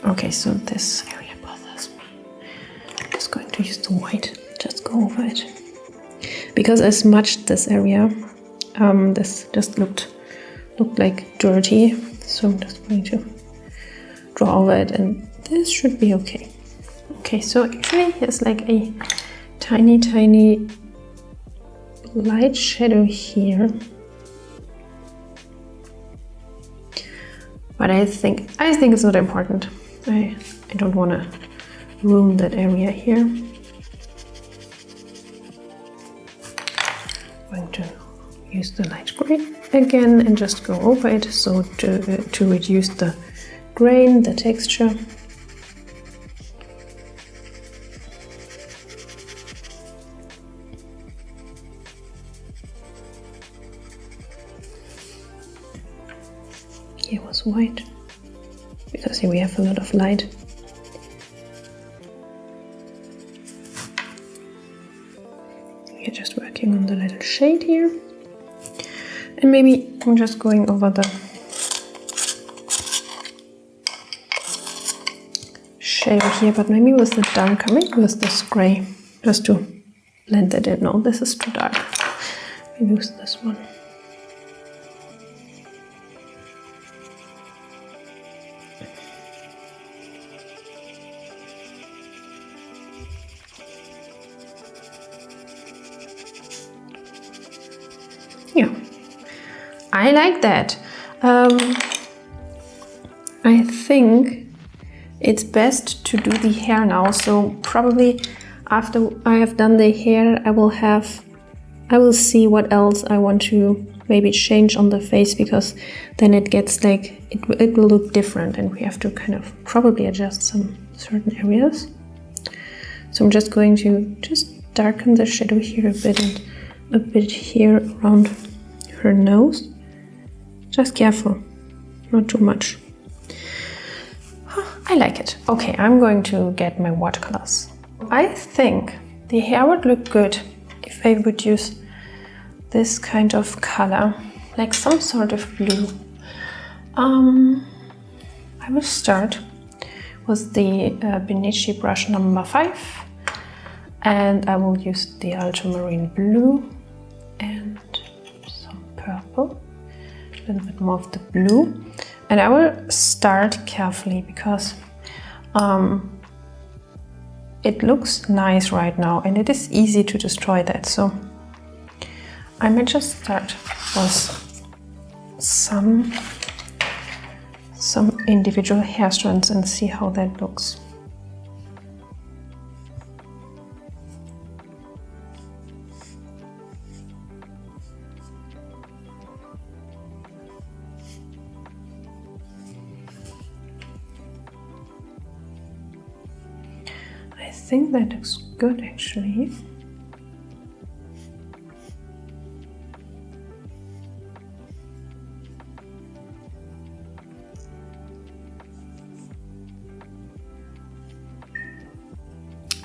Okay, so this area bothers me. I'm just going to use the white. Just go over it, because I smudged this area. This just looked like dirty, so I'm just going to draw over it, and this should be okay. Okay, so actually here's like a tiny light shadow here, but I think it's not important. I don't want to ruin that area here. Going to use the light green again and just go over it, so to reduce the grain, the texture. Here was white, because here we have a lot of light. You're just working on the little shade here, and maybe I'm just going over the shadow here, but maybe with the darker, maybe with this gray, just to blend it in. No, this is too dark. use this one. Yeah, I like that. I think it's best to do the hair now. So probably after I have done the hair, I will see what else I want to maybe change on the face, because then it gets like, it will look different and we have to kind of probably adjust some certain areas. So I'm just going to darken the shadow here a bit and a bit here around her nose. Just careful, not too much. I like it. Okay, I'm going to get my watercolors. I think the hair would look good if I would use this kind of color, like some sort of blue. I will start with the Benici brush number 5, and I will use the ultramarine blue and some purple, a little bit more of the blue. And I will start carefully because it looks nice right now and it is easy to destroy that. So I may just start with some individual hair strands and see how that looks. I think that looks good actually.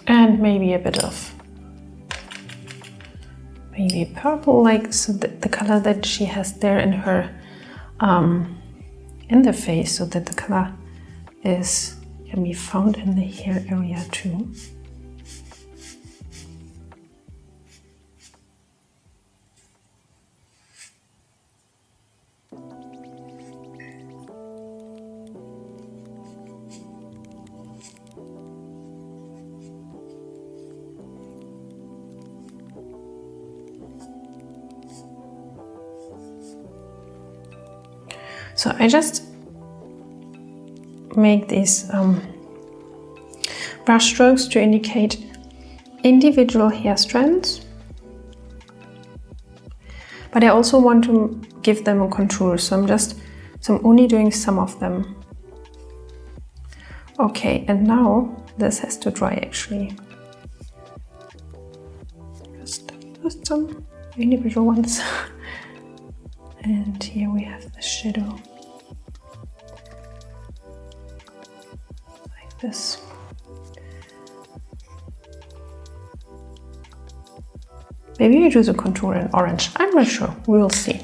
And maybe a bit of purple, like so the color that she has there in her in the face, so that the color can be found in the hair area too. So I just make these brush strokes to indicate individual hair strands, but I also want to give them a contour, so I'm only doing some of them. Okay, and now this has to dry actually. Just some individual ones. And here we have the shadow, like this. Maybe we do the contour in orange, I'm not sure, we'll see.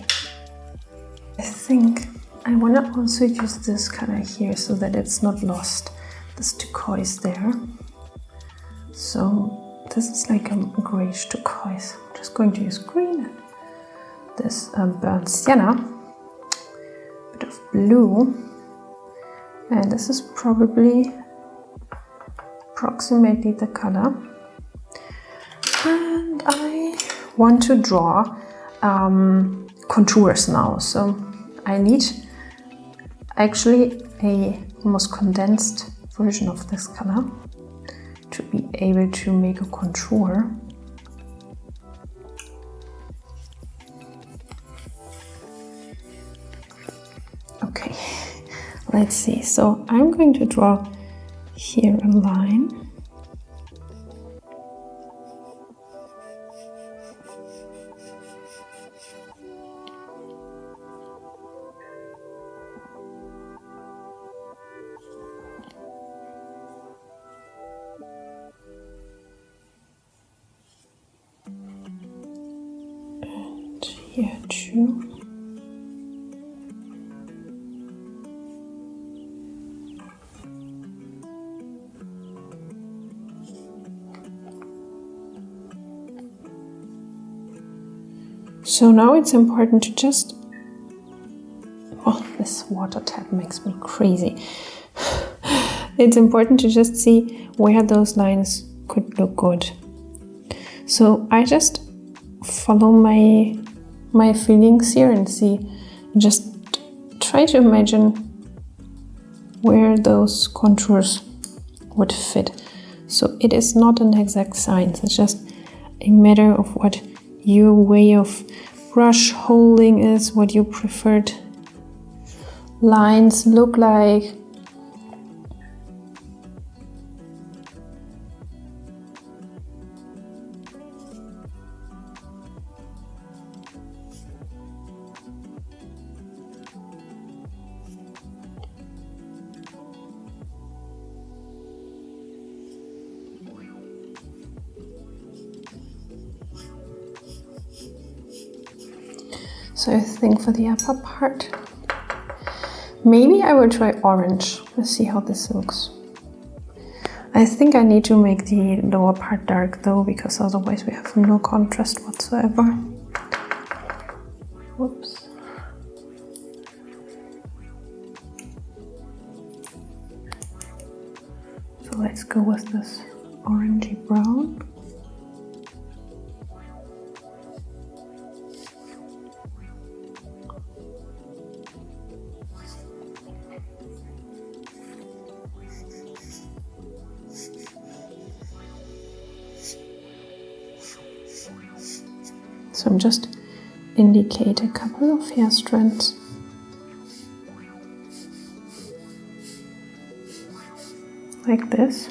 I think I want to also use this color here so that it's not lost, this turquoise there. So this is like a grayish turquoise. I'm just going to use green. This burnt sienna, a bit of blue, and this is probably approximately the color. And I want to draw contours now, so I need actually a almost condensed version of this color to be able to make a contour. Okay, let's see. So I'm going to draw here a line. And here too. So now it's important to just, oh, this water tap makes me crazy. It's important to just see where those lines could look good. So I just follow my feelings here and see, just try to imagine where those contours would fit. So it is not an exact science, it's just a matter of what your way of brush holding is, what your preferred lines look like. So I think for the upper part, maybe I will try orange. Let's see how this looks. I think I need to make the lower part dark though, because otherwise we have no contrast whatsoever. Whoops. So let's go with this orangey brown. So I'm just indicate a couple of hair strands. Like this.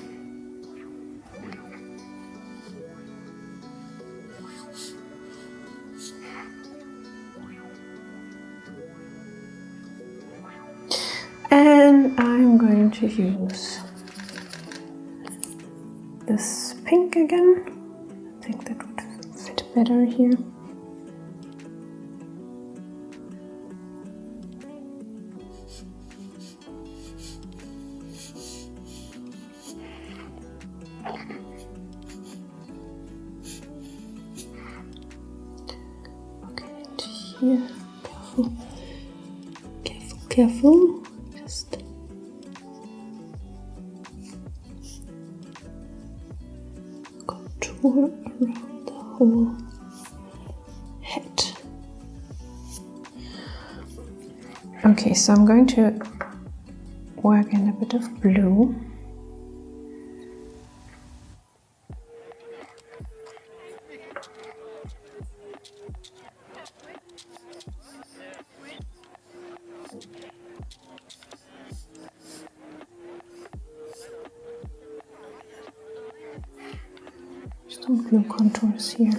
And I'm going to use this pink again. I think that would fit better here. Here, careful, careful, careful, just contour around the whole head. Okay, so I'm going to work in a bit of blue. Some blue contours here.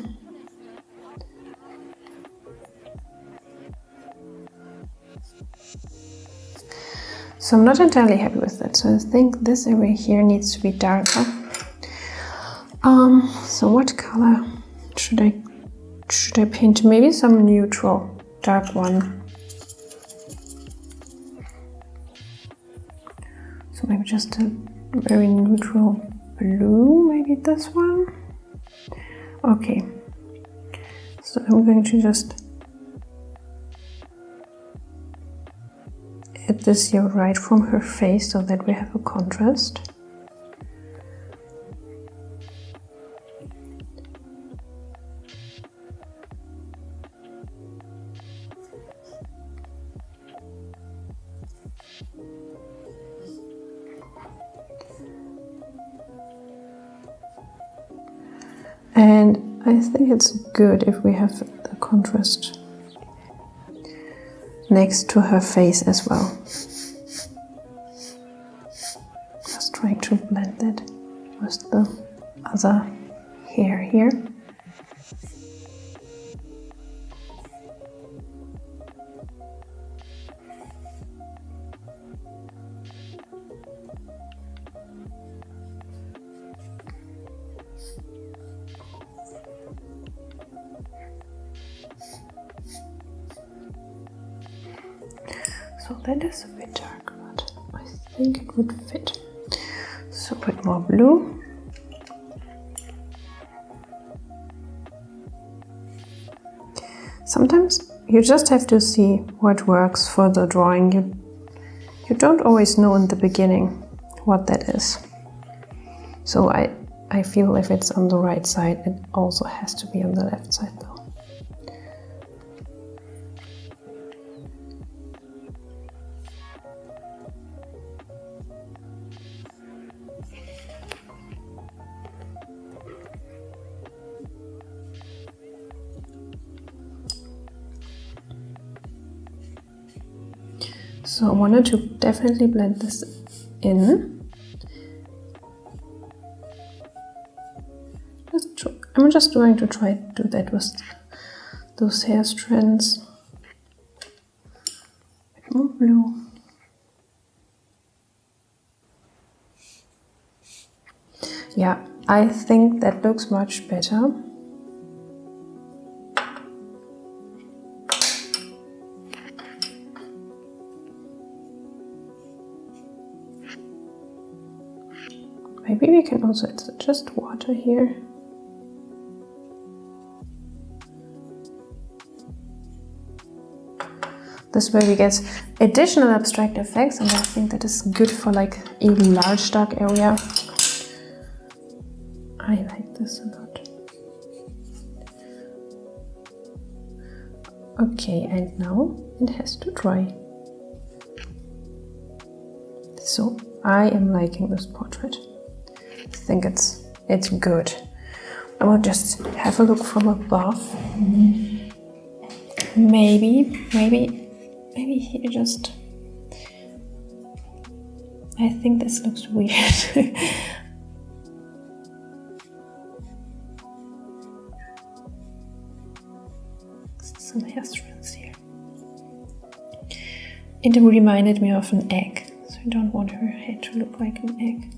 So I'm not entirely happy with that. So I think this area here needs to be darker. So what color should I paint? Maybe some neutral dark one. So maybe just a very neutral blue, maybe this one. Okay, so I'm going to just add this here right from her face so that we have a contrast. And I think it's good if we have the contrast next to her face as well. Just trying to blend it with the other hair here. So that is a bit dark, but I think it would fit. So a bit more blue. you just have to see what works for the drawing. You don't always know in the beginning what that is. So I feel if it's on the right side, it also has to be on the left side though. So I wanted to definitely blend this in. I'm just going to try to do that with those hair strands. A bit more blue. Yeah, I think that looks much better. Maybe we can also add just water here. This way we get additional abstract effects, and I think that is good for like even large dark area. I like this a lot. Okay, and now it has to dry. So I am liking this portrait. I think it's good. I will just have a look from above. Maybe here just. I think this looks weird. Some hair strands here. It reminded me of an egg, so I don't want her head to look like an egg.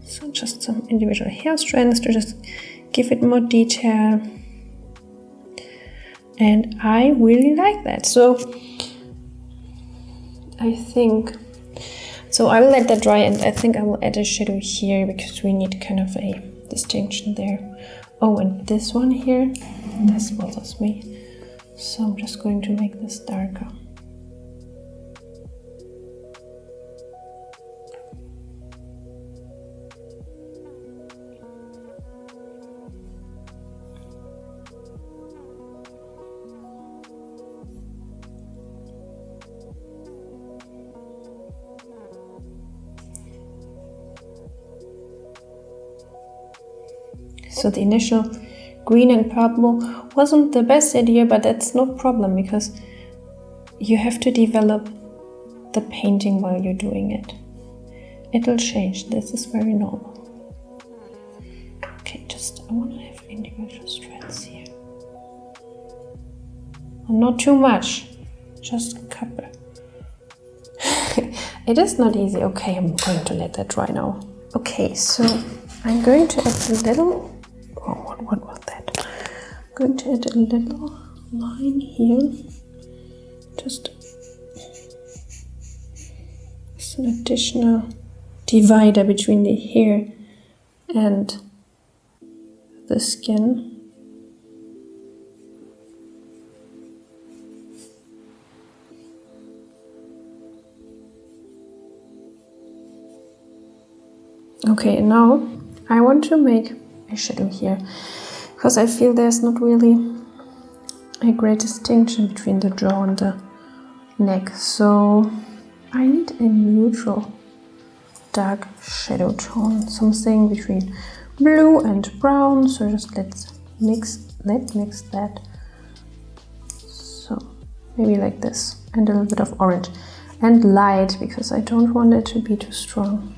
So just some individual hair strands to just give it more detail. And I really like that. So I think, so I will let that dry, and I think I will add a shadow here because we need kind of a distinction there. Oh, and this one here, this bothers me. So I'm just going to make this darker. So the initial green and purple wasn't the best idea, but that's no problem because you have to develop the painting while you're doing it. It'll change. This is very normal. Okay, I want to have individual strands here. And not too much, just a couple. It is not easy. Okay, I'm going to let that dry now. Okay, so I'm going to add a little. Oh, what was that? I'm going to add a little line here. Just an additional divider between the hair and the skin. Okay, and now I want to make a shadow here because I feel there's not really a great distinction between the jaw and the neck. So I need a neutral dark shadow tone, something between blue and brown. So just let's mix that. So maybe like this, and a little bit of orange and light because I don't want it to be too strong.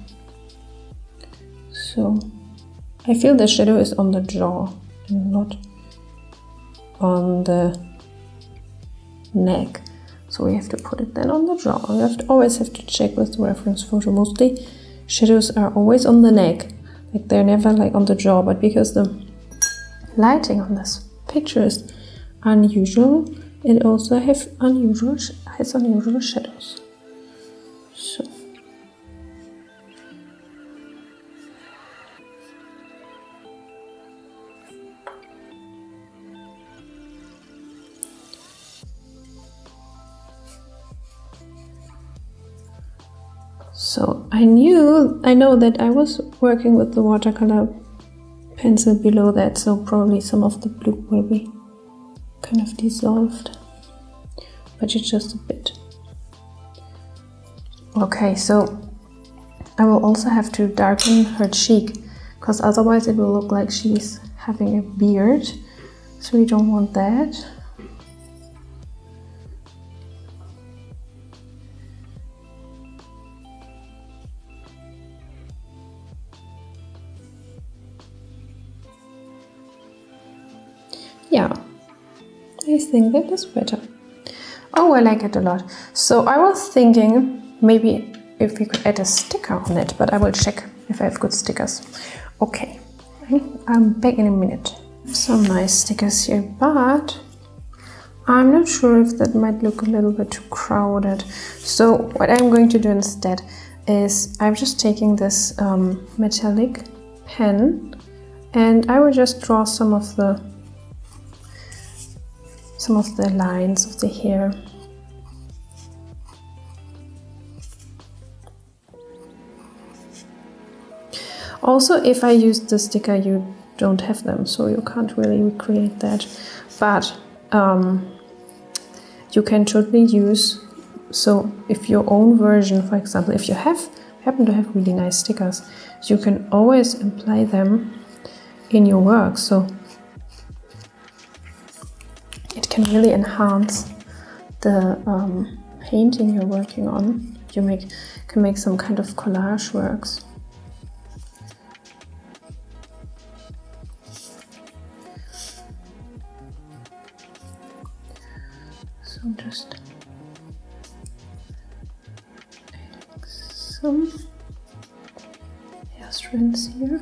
So I feel the shadow is on the jaw and not on the neck. So we have to put it then on the jaw. You always have to check with the reference photo. Mostly shadows are always on the neck. Like they're never like on the jaw, but because the lighting on this picture is unusual, it also has unusual shadows. too. So I know that I was working with the watercolor pencil below that, so probably some of the blue will be kind of dissolved, but it's just a bit. Okay, so I will also have to darken her cheek, because otherwise it will look like she's having a beard, so we don't want that. Yeah, I think that is better. Oh, I like it a lot. So I was thinking maybe if we could add a sticker on it, but I will check if I have good stickers. Okay, I'm back in a minute. Some nice stickers here, but I'm not sure if that might look a little bit too crowded. So what I'm going to do instead is I'm just taking this metallic pen, and I will just draw some of the lines of the hair. Also, if I use the sticker, you don't have them, so you can't really recreate that. But you can totally use, so if your own version, for example, if you happen to have really nice stickers, you can always apply them in your work. So it can really enhance the painting you're working on. You can make some kind of collage works. So just adding some hair strands here.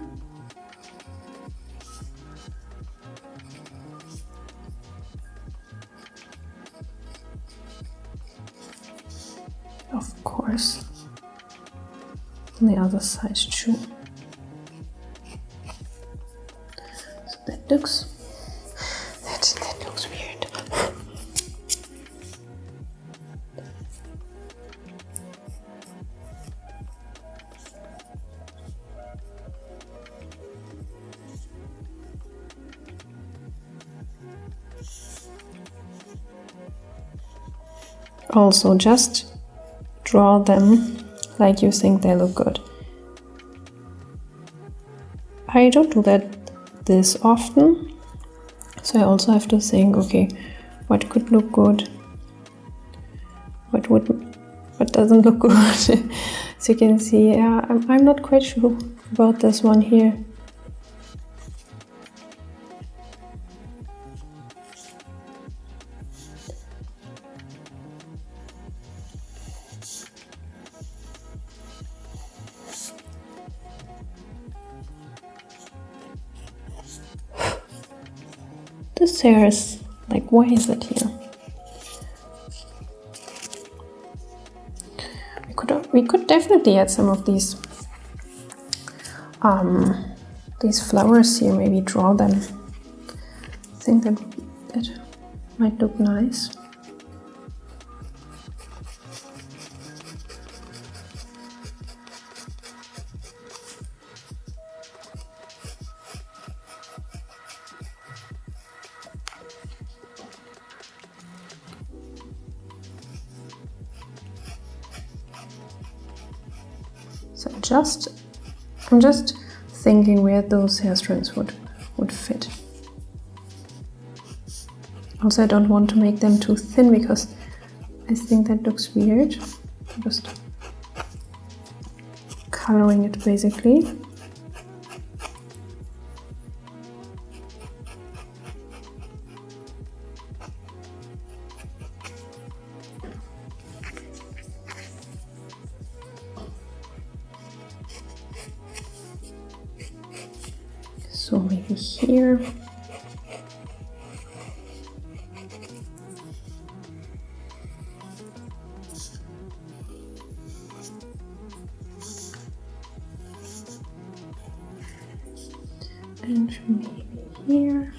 Of course, on the other side too. So that looks weird. Also, just draw them like you think they look good. I don't do that this often, so I also have to think, okay, what could look good, what doesn't look good. As you can see, I'm not quite sure about this one here. This hair is like, why is it here? We could definitely add some of these flowers here. Maybe draw them. I think that might look nice. So I'm just thinking where those hair strands would fit. Also, I don't want to make them too thin because I think that looks weird. I'm just coloring it basically. So maybe here. And maybe here.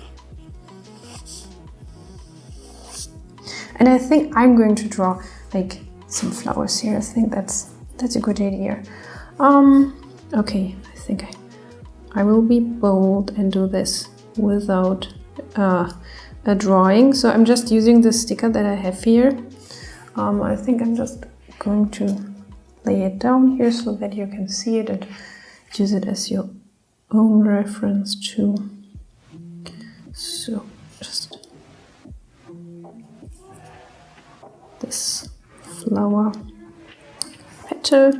And I think I'm going to draw like some flowers here. I think that's a good idea. Okay, I think I will be bold and do this without a drawing. So I'm just using the sticker that I have here. I think I'm just going to lay it down here so that you can see it and use it as your own reference too. So just this flower petal.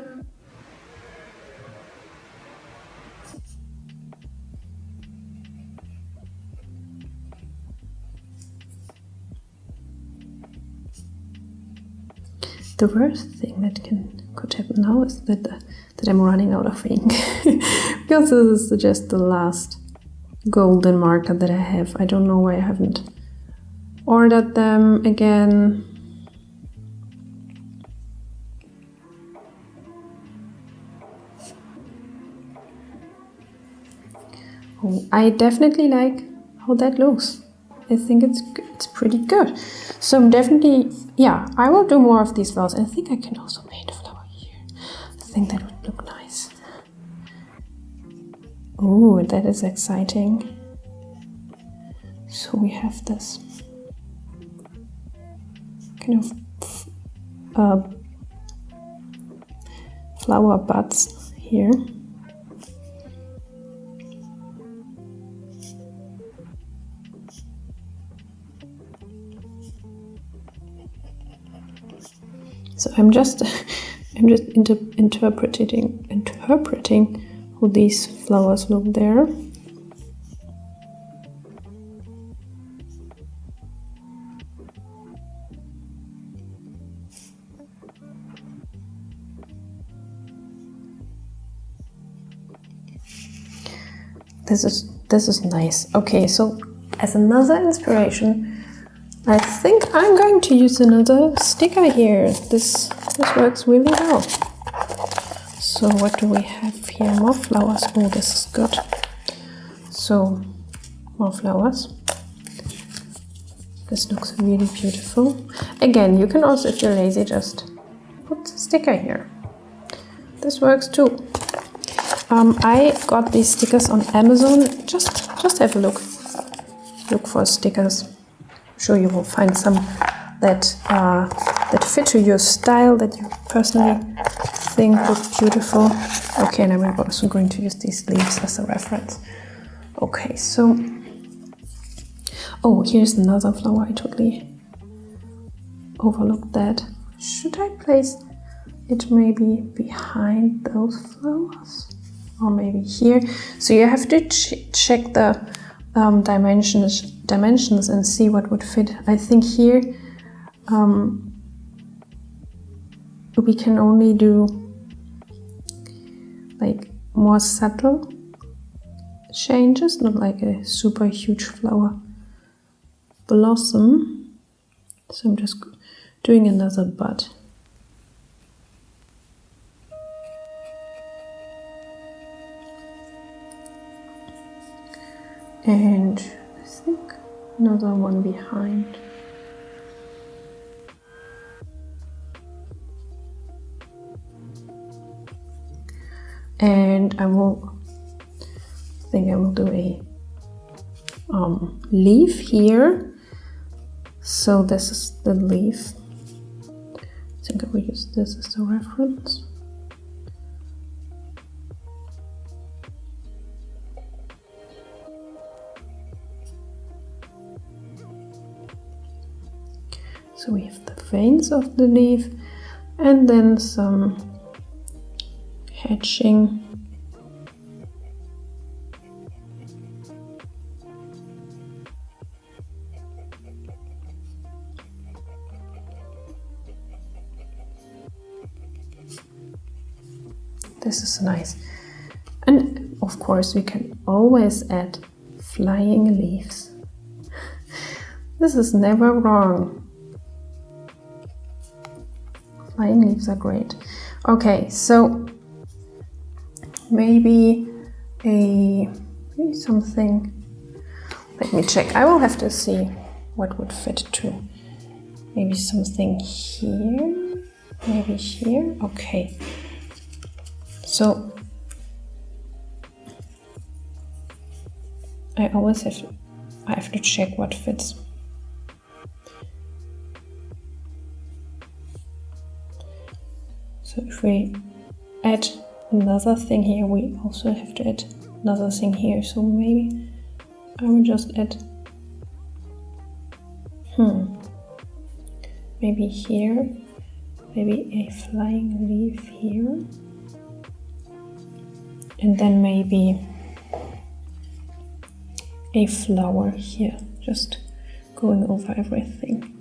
The worst thing that could happen now is that I'm running out of ink because this is just the last golden marker that I have. I don't know why I haven't ordered them again. Oh, I definitely like how that looks. I think it's pretty good. So I'm definitely, yeah, I will do more of these flowers. I think I can also paint a flower here. I think that would look nice. Oh, that is exciting. So we have this kind of flower buds here. So I'm just interpreting how these flowers look there. This is nice. Okay, so as another inspiration, I think I'm going to use another sticker here. This works really well. So what do we have here? More flowers. Oh, this is good. So more flowers. This looks really beautiful. Again, you can also, if you're lazy, just put the sticker here. This works too. I got these stickers on Amazon. Just have a look. Look for stickers. I'm sure you will find some that fit to your style, that you personally think look beautiful. Okay, and I'm also going to use these leaves as a reference. Okay, so oh, here's another flower. I totally overlooked that. Should I place it maybe behind those flowers? Or maybe here? So you have to check the dimensions and see what would fit. I think here we can only do like more subtle changes, not like a super huge flower blossom. So I'm just doing another bud. And I think another one behind. And I think I will do a leaf here. So this is the leaf. I think I will use this as a reference. So we have the veins of the leaf and then some hatching. This is nice. And of course we can always add flying leaves. This is never wrong. Flying leaves are great. Okay, so maybe maybe something. Let me check. I will have to see what would fit too. Maybe something here, maybe here. Okay. So I always have to check what fits. So if we add another thing here, we also have to add another thing here. So maybe I will just add, maybe here, maybe a flying leaf here, and then maybe a flower here, just going over everything.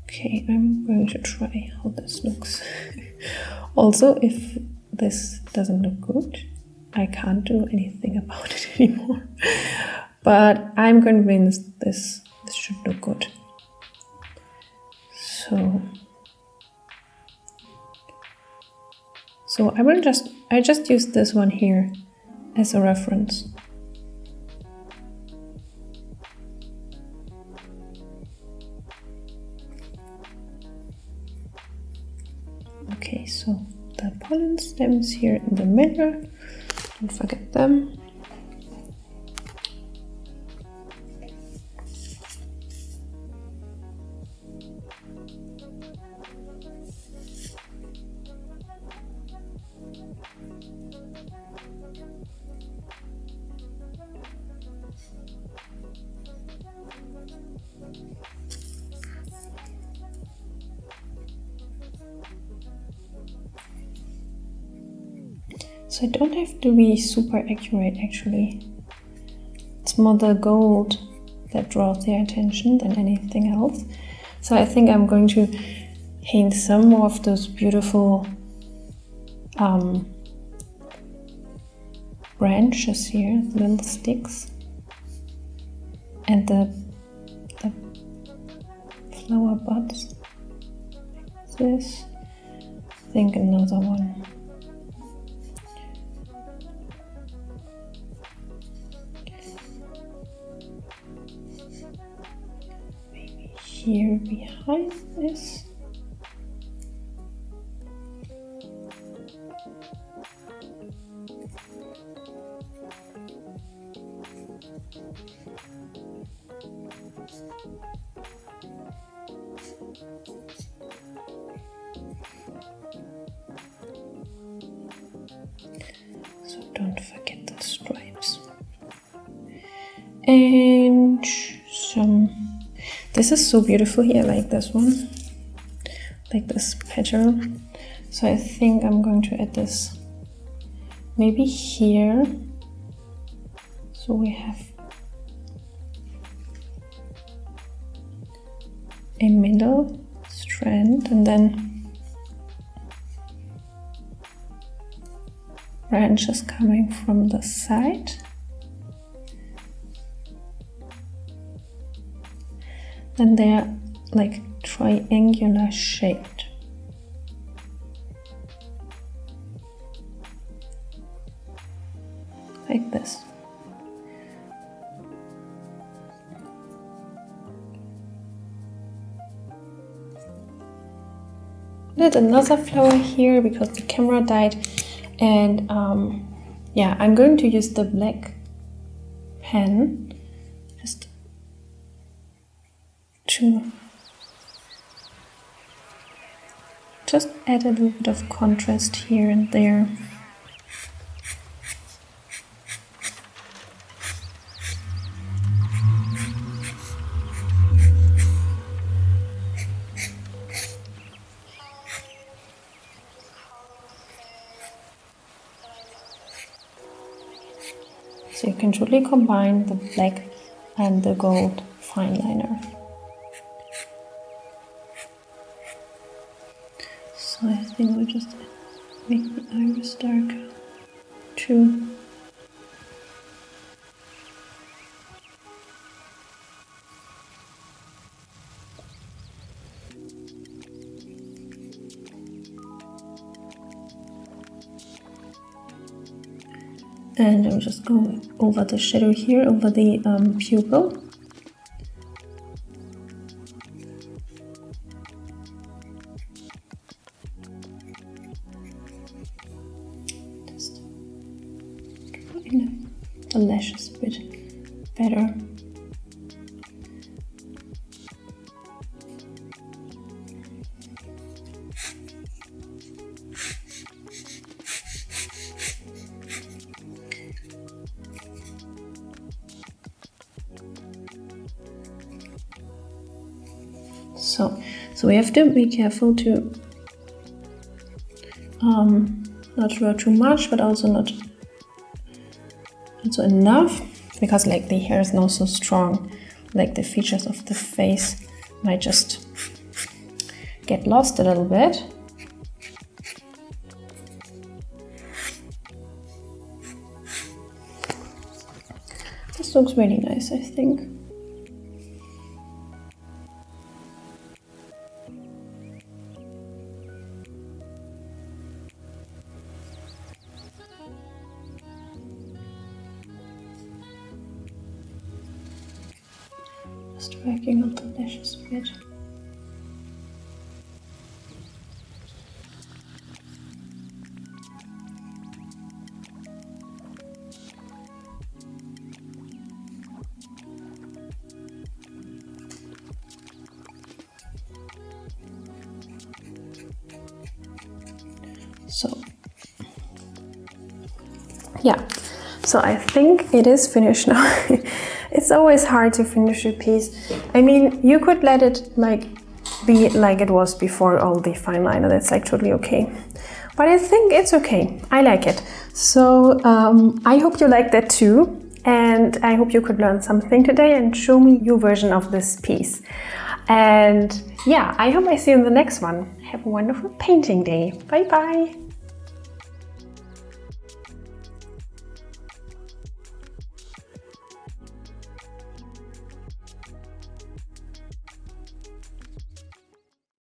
Okay, I'm going to try how this looks. Also, if this doesn't look good, I can't do anything about it anymore. But I'm convinced this should look good. So I just use this one here as a reference. Okay, so the pollen stems here in the middle, don't forget them. So I don't have to be super accurate actually. It's more the gold that draws their attention than anything else. So I think I'm going to paint some more of those beautiful branches here, little sticks, and the flower buds. Like this. I think another one. Here behind this. So don't forget the stripes. And some. This is so beautiful here, like this one, like this pattern. So I think I'm going to add this maybe here. So we have a middle strand and then branches coming from the side. And they're like triangular shaped. Like this. Did another flower here because the camera died, and yeah, I'm going to use the black pen just to add a little bit of contrast here and there. So you can truly combine the black and the gold fine liner. So I think we'll just make the iris darker too. And I'm just going over the shadow here, over the pupil. Just the lashes a bit better. So we have to be careful to not draw too much, but also not enough, because like the hair is not so strong, like the features of the face might just get lost a little bit. This looks really nice, I think. Just working on the lashes a bit. So yeah, so I think it is finished now. It's always hard to finish a piece. I mean, you could let it like be like it was before all the fine liner. That's like totally okay. But I think it's okay. I like it. So I hope you like that too. And I hope you could learn something today and show me your version of this piece. And yeah, I hope I see you in the next one. Have a wonderful painting day. Bye bye.